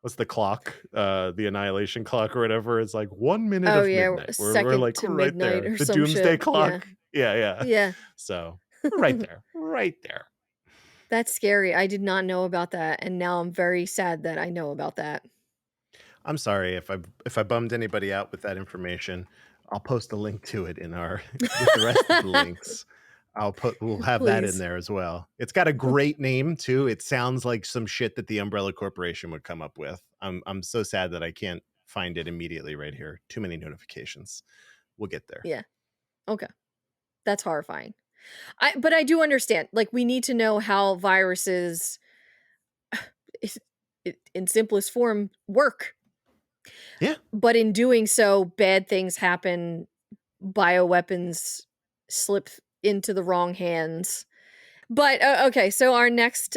what's the clock? The annihilation clock or whatever. It's like 1 minute of midnight. We're like right there. The doomsday clock. Yeah. So we're right there. Right there. That's scary. I did not know about that, and now I'm very sad that I know about that. I'm sorry if I bummed anybody out with that information. I'll post a link to it with the rest of the links. We'll have that in there as well. It's got a great name too. It sounds like some shit that the Umbrella Corporation would come up with. I'm so sad that I can't find it immediately right here. Too many notifications. We'll get there. Yeah. Okay. That's horrifying. But I do understand. Like, we need to know how viruses, in simplest form, work. Yeah. But in doing so, bad things happen. Bioweapons slip into the wrong hands. But okay, so our next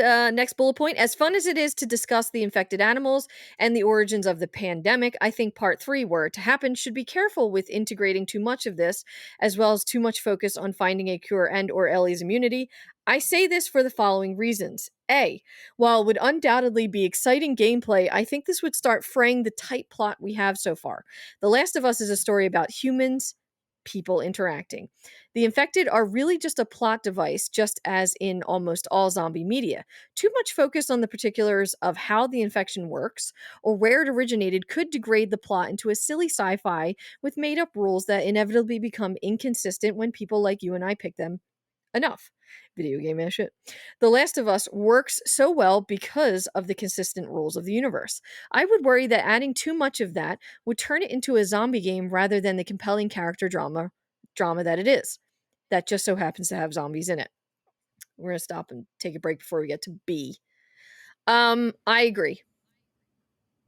bullet point: as fun as it is to discuss the infected animals and the origins of the pandemic, I think part 3, were it to happen, should be careful with integrating too much of this, as well as too much focus on finding a cure and or Ellie's immunity. I say this for the following reasons. A, while it would undoubtedly be exciting gameplay, I think this would start fraying the tight plot we have so far. The Last of Us is a story about humans, people interacting. The infected are really just a plot device, just as in almost all zombie media. Too much focus on the particulars of how the infection works or where it originated could degrade the plot into a silly sci-fi with made-up rules that inevitably become inconsistent when people like you and I pick them Enough. Video game ass shit. The Last of Us works so well because of the consistent rules of the universe. I would worry that adding too much of that would turn it into a zombie game rather than the compelling character drama that it is. That just so happens to have zombies in it. We're gonna stop and take a break before we get to B. I agree.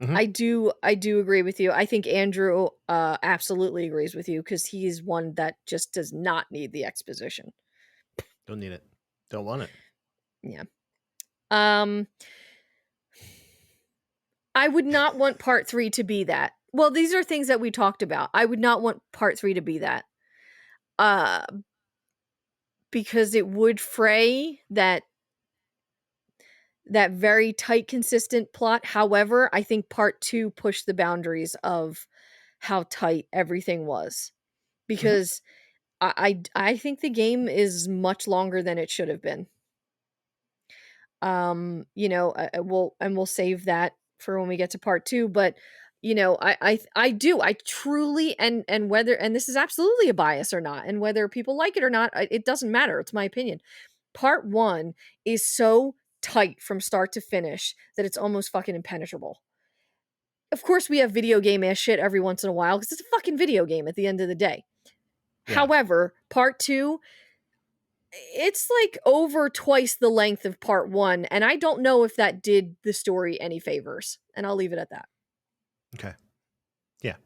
Mm-hmm. I do agree with you. I think Andrew absolutely agrees with you because he's one that just does not need the exposition. Don't need it. Don't want it. Yeah. I would not want part 3 to be that. Well, these are things that we talked about. I would not want part 3 to be that. Because it would fray that very tight, consistent plot. However, I think part 2 pushed the boundaries of how tight everything was. Because I think the game is much longer than it should have been. We'll save that for when we get to part 2, but I truly, and whether, and this is absolutely a bias or not, and whether people like it or not, it doesn't matter. It's my opinion. Part 1 is so tight from start to finish that it's almost fucking impenetrable. Of course, we have video game ass shit every once in a while because it's a fucking video game at the end of the day. Yeah. However, part 2, it's like over twice the length of part 1, and I don't know if that did the story any favors, and I'll leave it at that. Okay. Yeah.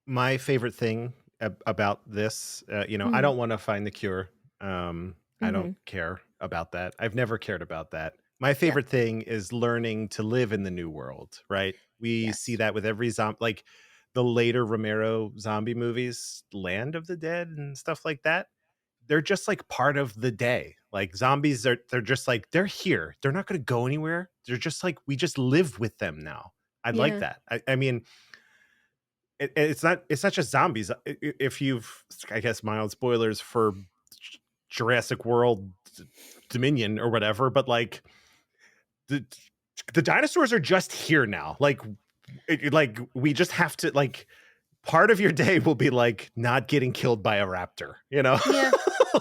My favorite thing about this, I don't want to find the cure. I don't care about that. I've never cared about that. My favorite thing is learning to live in the new world, right? We see that with every zombie, like the later Romero zombie movies, Land of the Dead and stuff like that. They're just like part of the day. Like zombies they're just like, they're here. They're not going to go anywhere. They're just like, we just live with them now. I'd like that. I mean, it's not just zombies. If you've, I guess, mild spoilers for Jurassic World Dominion or whatever, but like the dinosaurs are just here now. Like we just have to, like, part of your day will be like not getting killed by a raptor, Yeah.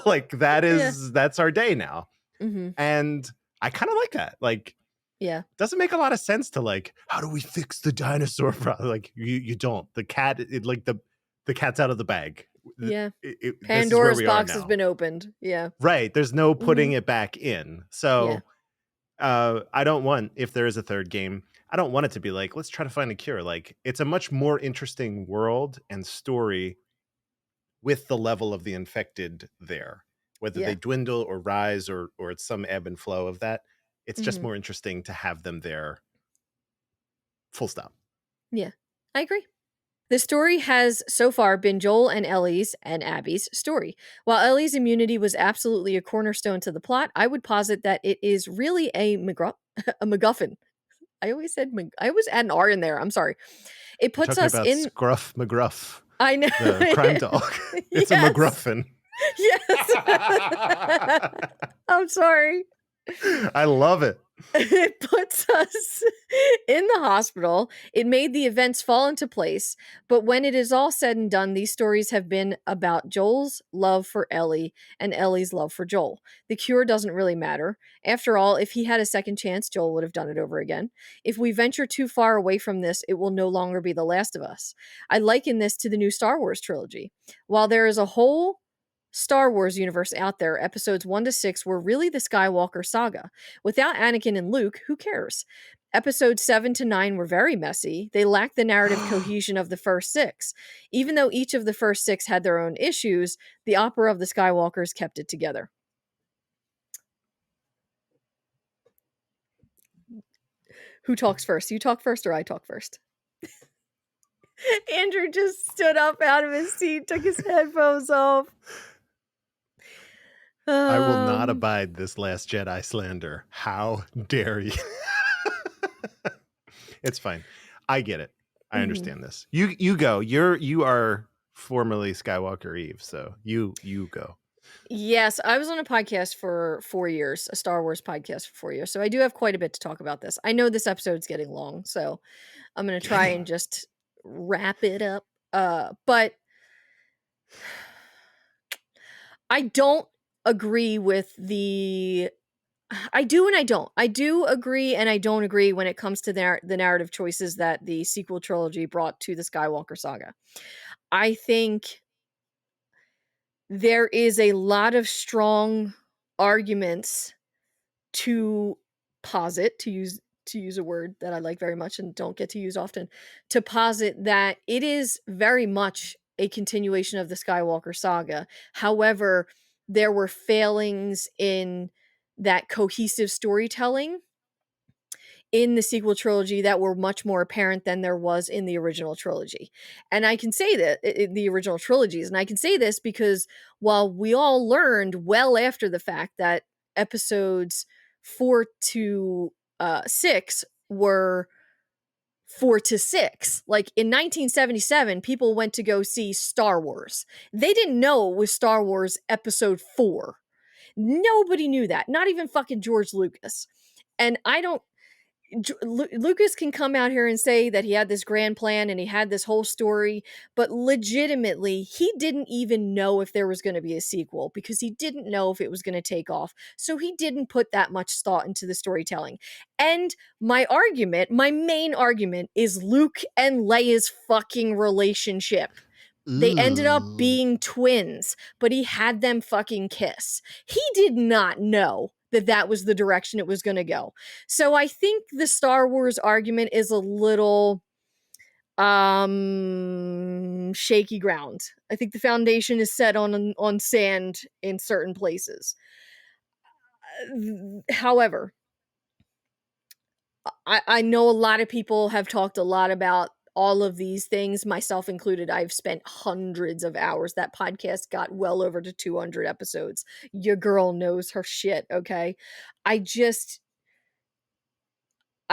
Like that's our day now. And I kind of like that. Like, yeah, doesn't make a lot of sense to like, how do we fix the dinosaur problem? Like you don't. The cat, the cat's out of the bag. Yeah. Pandora's box has been opened. Yeah. Right. There's no putting it back in. So I don't want, if there is a third game, I don't want it to be like, let's try to find a cure. Like, it's a much more interesting world and story with the level of the infected there, whether they dwindle or rise or it's some ebb and flow of that. It's just more interesting to have them there. Full stop. Yeah, I agree. The story has so far been Joel and Ellie's and Abby's story. While Ellie's immunity was absolutely a cornerstone to the plot, I would posit that it is really a MacGuffin. I always add an R in there. I'm sorry. It puts us about in Scruff McGruff. I know. The crime dog. It's a MacGuffin. Yes. I'm sorry. I love it. It puts us in the hospital. It made the events fall into place. But when it is all said and done, these stories have been about Joel's love for Ellie and Ellie's love for Joel. The cure doesn't really matter. After all, if he had a second chance, Joel would have done it over again. If we venture too far away from this, it will no longer be The Last of Us. I liken this to the new Star Wars trilogy. While there is a whole Star Wars universe out there, episodes 1 to 6 were really the Skywalker saga. Without Anakin and Luke, who cares? Episodes 7 to 9 were very messy. They lacked the narrative cohesion of the first 6. Even though each of the first 6 had their own issues, the opera of the Skywalkers kept it together. Who talks first? You talk first or I talk first? Andrew just stood up out of his seat, took his headphones off. I will not abide this Last Jedi slander. How dare you? It's fine. I get it. I understand this. You go. You are formerly Skywalker Eve, so you go. Yes, I was on a podcast for 4 years, a Star Wars podcast for 4 years. So I do have quite a bit to talk about this. I know this episode's getting long, so I'm going to try and just wrap it up. But I don't agree with I do and I don't. I do agree and I don't agree when it comes to the narrative choices that the sequel trilogy brought to the Skywalker saga. I think there is a lot of strong arguments to posit, to use a word that I like very much and don't get to use often, to posit that it is very much a continuation of the Skywalker saga. However, there were failings in that cohesive storytelling in the sequel trilogy that were much more apparent than there was in the original trilogy. And I can say that in the original trilogies, and I can say this because while we all learned well after the fact that episodes 4 to 6 were 4 to 6. Like in 1977, people went to go see Star Wars. They didn't know it was Star Wars episode 4. Nobody knew that. Not even fucking George Lucas. And I don't Lucas can come out here and say that he had this grand plan and he had this whole story, but legitimately, he didn't even know if there was going to be a sequel because he didn't know if it was going to take off. So he didn't put that much thought into the storytelling. And my main argument is Luke and Leia's fucking relationship. They ended up being twins, but he had them fucking kiss. He did not know that was the direction it was going to go. So I think the Star Wars argument is a little shaky ground. I think the foundation is set on sand in certain places. However, I know a lot of people have talked a lot about all of these things, myself included. I've spent hundreds of hours. That podcast got well over to 200 episodes. Your girl knows her shit, okay? I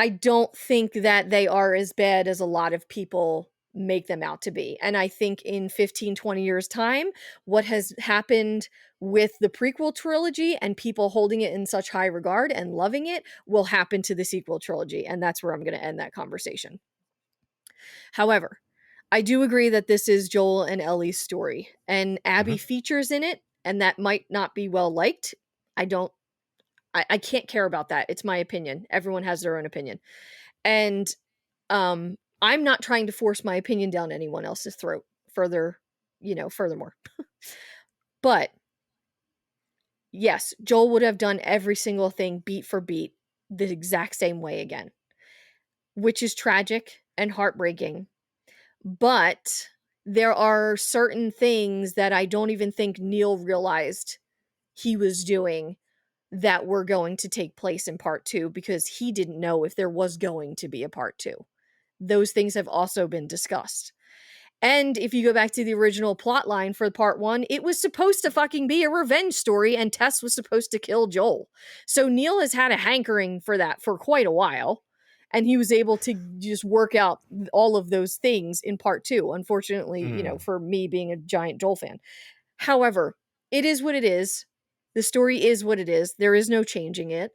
don't think that they are as bad as a lot of people make them out to be. And I think in 15, 20 years' time, what has happened with the prequel trilogy and people holding it in such high regard and loving it will happen to the sequel trilogy. And that's where I'm going to end that conversation. However, I do agree that this is Joel and Ellie's story, and Abby features in it, and that might not be well liked. I can't care about that. It's my opinion. Everyone has their own opinion. And I'm not trying to force my opinion down anyone else's throat furthermore. But yes, Joel would have done every single thing beat for beat the exact same way again, which is tragic and heartbreaking. But there are certain things that I don't even think Neil realized he was doing that were going to take place in part 2 because he didn't know if there was going to be a part 2. Those things have also been discussed. And if you go back to the original plot line for part 1, it was supposed to fucking be a revenge story and Tess was supposed to kill Joel. So Neil has had a hankering for that for quite a while. And he was able to just work out all of those things in part 2. Unfortunately, for me being a giant Joel fan. However, it is what it is. The story is what it is. There is no changing it.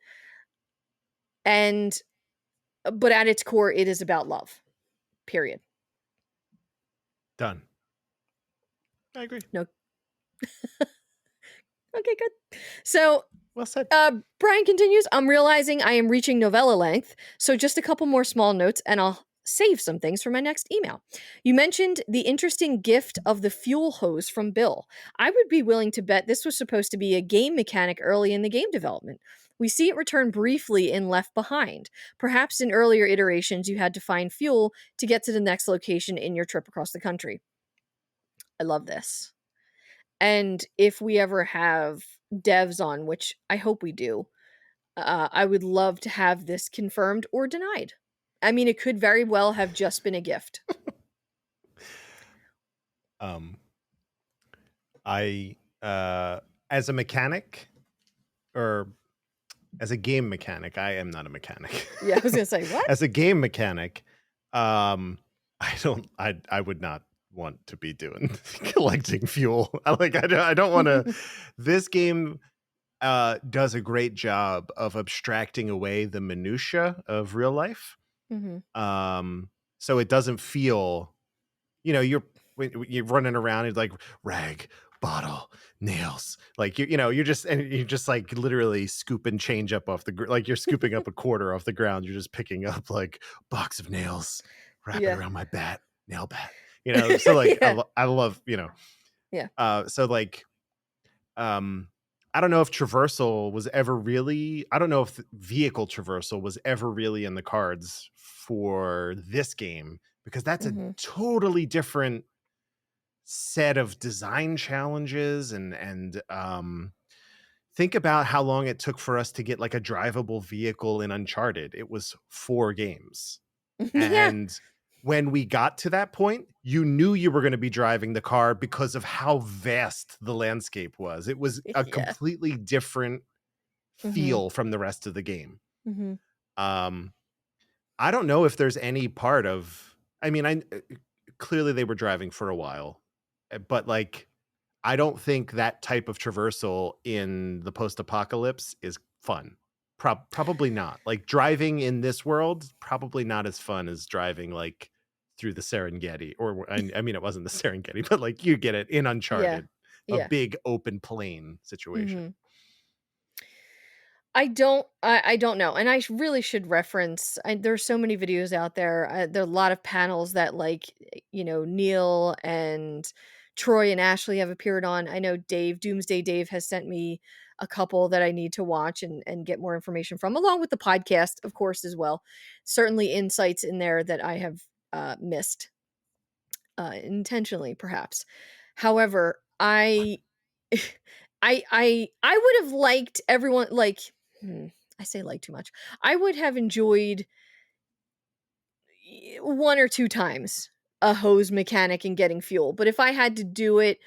But at its core, it is about love. Period. Done. I agree. No. Okay, good. So, well said. Brian continues, I'm realizing I am reaching novella length, so just a couple more small notes and I'll save some things for my next email. You mentioned the interesting gift of the fuel hose from Bill. I would be willing to bet this was supposed to be a game mechanic early in the game development. We see it return briefly in Left Behind. Perhaps in earlier iterations you had to find fuel to get to the next location in your trip across the country. I love this. And if we ever have devs on, which I hope we do, I would love to have this confirmed or denied. I mean, it could very well have just been a gift. As a mechanic, or as a game mechanic, I am not a mechanic. Yeah, I was gonna say, what? As a game mechanic, I would not want to be doing collecting fuel. I don't want to. This game does a great job of abstracting away the minutia of real life. So it doesn't feel, you're running around and like, Rag, bottle, nails. Like you're just like literally scooping change up off the like you're scooping up a quarter off the ground. You're just picking up like box of nails, wrap it around my nail bat. So like I love so like I don't know if traversal was ever really, I don't know if vehicle traversal was ever really in the cards for this game, because that's a totally different set of design challenges and think about how long it took for us to get like a drivable vehicle in Uncharted. It was 4 games. And when we got to that point, you knew you were going to be driving the car because of how vast the landscape was. It was a completely different feel from the rest of the game. I don't know if there's any part of, I mean, clearly they were driving for a while, but like, I don't think that type of traversal in the post-apocalypse is fun. Probably not. Like driving in this world, probably not as fun as driving like through the Serengeti, or I mean, it wasn't the Serengeti, but like you get it in Uncharted, a big open plain situation. I don't know. And I really should reference, there's so many videos out there. There are a lot of panels that like, Neil and Troy and Ashley have appeared on. I know Doomsday Dave has sent me a couple that I need to watch and get more information from, along with the podcast, of course, as well. Certainly insights in there that I have missed intentionally, perhaps. However, I would have liked everyone like I say like too much. I would have enjoyed 1 or 2 times a hose mechanic and getting fuel, but if I had to do it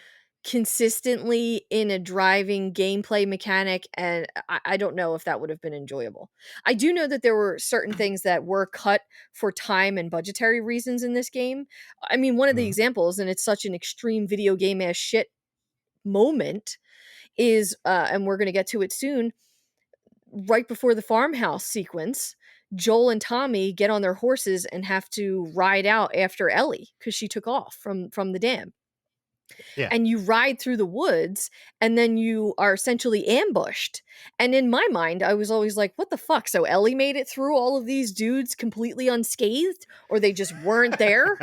consistently in a driving gameplay mechanic, and I don't know if that would have been enjoyable. I do know that there were certain things that were cut for time and budgetary reasons in this game. I mean, one of the examples, and it's such an extreme video game ass shit moment, is and we're going to get to it soon, right before the farmhouse sequence, Joel and Tommy get on their horses and have to ride out after Ellie because she took off from the dam. And you ride through the woods and then you are essentially ambushed. And in my mind, I was always like, what the fuck? So Ellie made it through all of these dudes completely unscathed, or they just weren't there?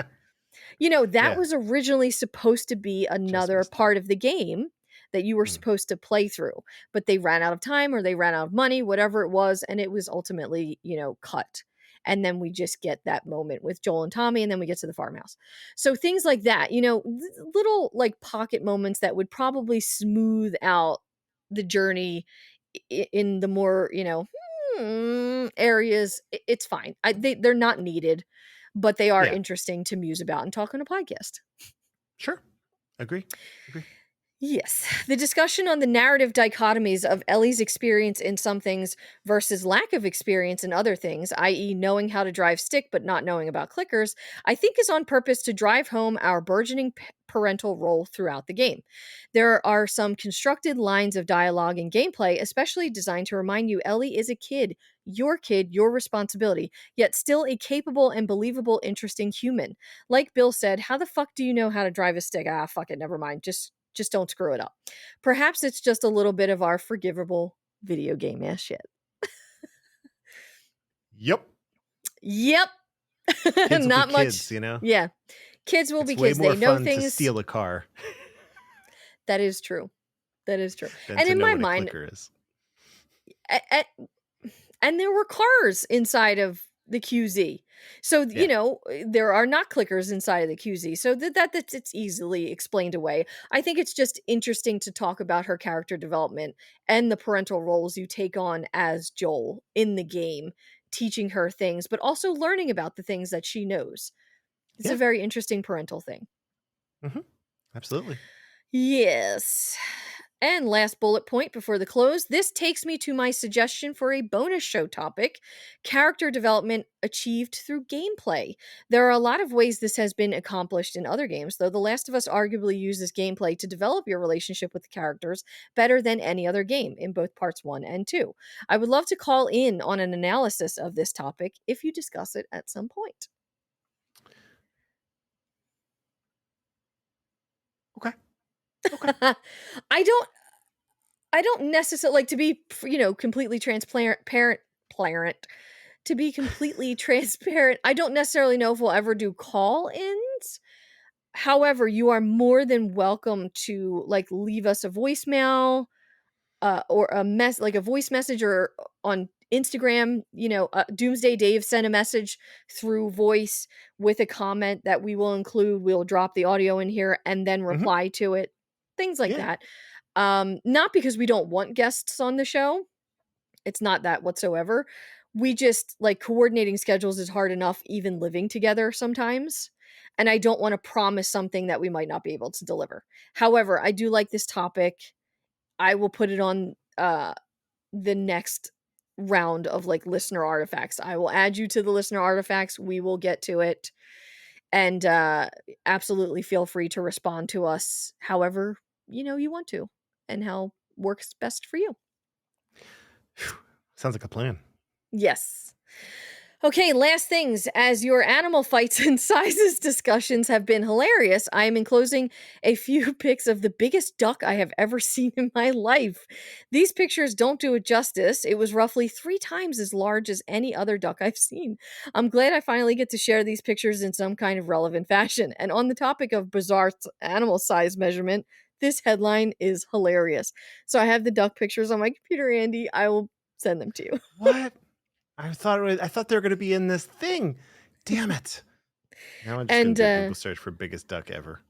That was originally supposed to be another part of the game that you were supposed to play through, but they ran out of time or they ran out of money, whatever it was. And it was ultimately, cut. And then we just get that moment with Joel and Tommy, and then we get to the farmhouse. So things like that, little like pocket moments that would probably smooth out the journey in the more, areas. It's fine. They're not needed, but they are interesting to muse about and talk on a podcast. Sure. Agree. Yes. The discussion on the narrative dichotomies of Ellie's experience in some things versus lack of experience in other things, i.e. knowing how to drive stick but not knowing about clickers, I think is on purpose to drive home our burgeoning parental role throughout the game. There are some constructed lines of dialogue and gameplay, especially designed to remind you Ellie is a kid, your responsibility, yet still a capable and believable, interesting human. Like Bill said, how the fuck do you know how to drive a stick? Ah, fuck it, never mind. Just don't screw it up. Perhaps it's just a little bit of our forgivable video game ass shit. Yep. Kids not much. Kids, Yeah. Kids will be kids. Way more they know fun things. To steal a car. That is true. And in my mind, and there were cars inside of the QZ. So, there are not clickers inside of the QZ. So that's it's easily explained away. I think it's just interesting to talk about her character development and the parental roles you take on as Joel in the game, teaching her things, but also learning about the things that she knows. It's a very interesting parental thing. Absolutely. Yes. And last bullet point before the close, this takes me to my suggestion for a bonus show topic, character development achieved through gameplay. There are a lot of ways this has been accomplished in other games, though The Last of Us arguably uses gameplay to develop your relationship with the characters better than any other game in both parts 1 and 2. I would love to call in on an analysis of this topic if you discuss it at some point. Okay. Okay. I don't necessarily like to be, completely transparent. To be completely transparent, I don't necessarily know if we'll ever do call-ins. However, you are more than welcome to leave us a voicemail, or a voice message, or on Instagram. Doomsday Dave sent a message through voice with a comment that we will include. We'll drop the audio in here and then reply to it. Things like that. Not because we don't want guests on the show. It's not that whatsoever. We just coordinating schedules is hard enough, even living together sometimes. And I don't want to promise something that we might not be able to deliver. However, I do like this topic. I will put it on the next round of listener artifacts. I will add you to the listener artifacts. We will get to it. And absolutely feel free to respond to us however you want to, and how works best for you. Sounds like a plan. Yes. Okay, last things. As your animal fights and sizes discussions have been hilarious, I am enclosing a few pics of the biggest duck I have ever seen in my life. These pictures don't do it justice. It was roughly 3 times as large as any other duck I've seen. I'm glad I finally get to share these pictures in some kind of relevant fashion. And on the topic of bizarre animal size measurement, this headline is hilarious. So I have the duck pictures on my computer, Andy. I will send them to you. What? I thought they were going to be in this thing. Damn it. Now I'm just going to do a Google search for biggest duck ever.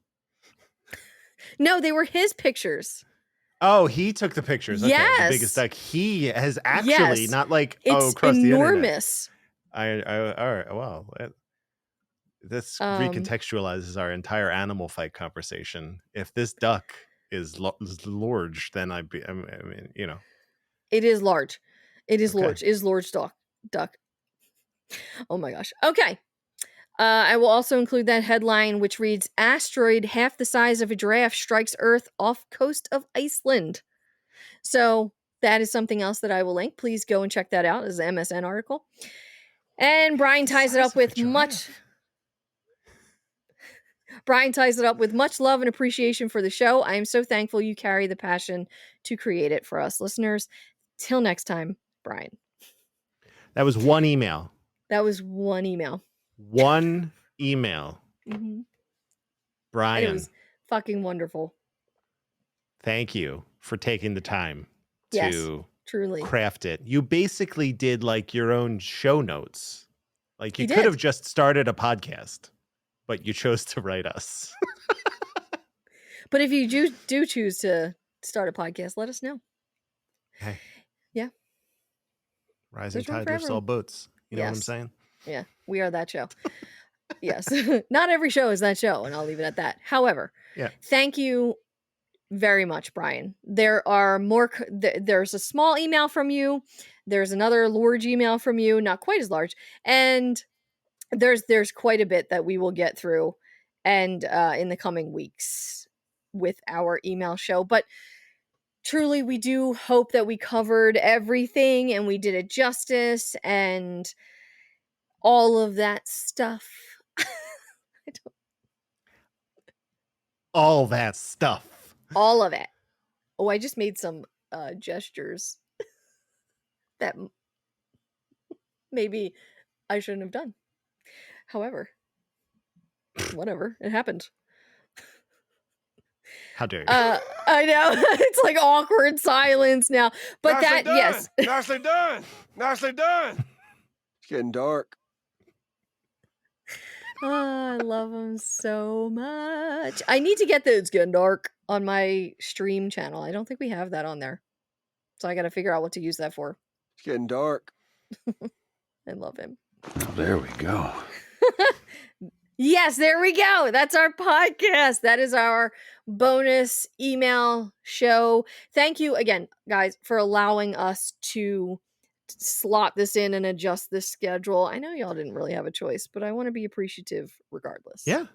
No, they were his pictures. Oh, he took the pictures. Okay. Yes. The biggest duck. He has actually not it's across enormous. The internet. All right. Well, this recontextualizes our entire animal fight conversation. If this duck is large, then I mean, It is large. It is large. It is large duck. Oh my gosh. Okay. I will also include that headline, which reads, "Asteroid half the size of a giraffe strikes Earth off coast of Iceland." So that is something else that I will link. Please go and check that out as an MSN article. And Brian ties it up with much love and appreciation for the show. I am so thankful you carry the passion to create it for us listeners. Till next time, Brian. That was one email. One email. Mm-hmm. Brian. And it was fucking wonderful. Thank you for taking the time to truly craft it. You basically did your own show notes. You could have just started a podcast, but you chose to write us. But if you do choose to start a podcast, let us know. Hey. Yeah. Rising tide lifts all boats. You know what I'm saying? Yeah, we are that show. Yes. Not every show is that show, and I'll leave it at that. However, thank you very much, Brian. There are more. There's a small email from you. There's another large email from you, not quite as large. And there's quite a bit that we will get through and in the coming weeks with our email show. But truly, we do hope that we covered everything and we did it justice and all of that stuff. All that stuff. All of it. Oh, I just made some gestures that maybe I shouldn't have done. However, whatever. It happened. How dare you? I know. It's awkward silence now. But Nicely done. Yes. Nicely done. Nicely done. It's getting dark. Oh, I love them so much. I need to get the It's Getting Dark on my stream channel. I don't think we have that on there. So I got to figure out what to use that for. It's getting dark. I love him. Oh, there we go. Yes, there we go. That's our podcast. That is our bonus email show. Thank you again, guys, for allowing us to slot this in and adjust this schedule. I know y'all didn't really have a choice, but I want to be appreciative regardless. Yeah.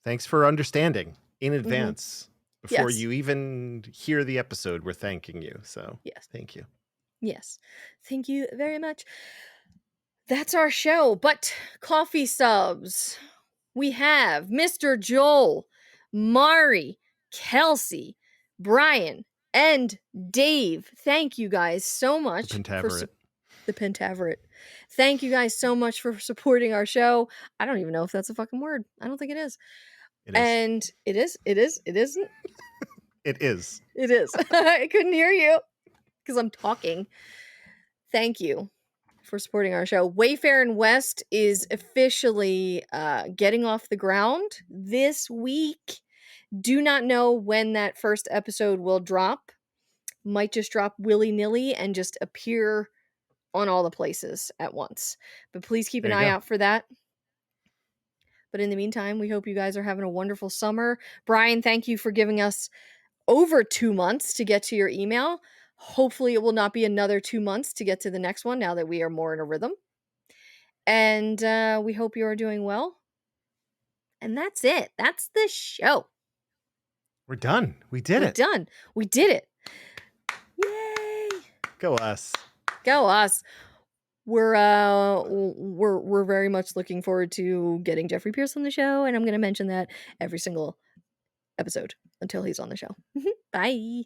Thanks for understanding in advance. Before you even hear the episode, we're thanking you. So thank you. Yes. Thank you very much. That's our show. But coffee subs. We have Mr. Joel, Mari, Kelsey, Brian, and Dave. Thank you guys so much. The Pentaveret. Thank you guys so much for supporting our show. I don't even know if that's a fucking word. I don't think it is. It is. And it is. It isn't. It is. It is. I couldn't hear you because I'm talking. Thank you for supporting our show. Wayfarin West is officially getting off the ground this week. Do not know when that first episode will drop. Might just drop willy-nilly and just appear on all the places at once. But please keep an eye out for that. But in the meantime, we hope you guys are having a wonderful summer. Brian, thank you for giving us over 2 months to get to your email. Hopefully it will not be another 2 months to get to the next one now that we are more in a rhythm. And we hope you are doing well. And that's it. That's the show. We're done. We did it. Done. We did it. Yay. Go us. Go us. We're very much looking forward to getting Jeffrey Pierce on the show, and I'm going to mention that every single episode until he's on the show. Bye.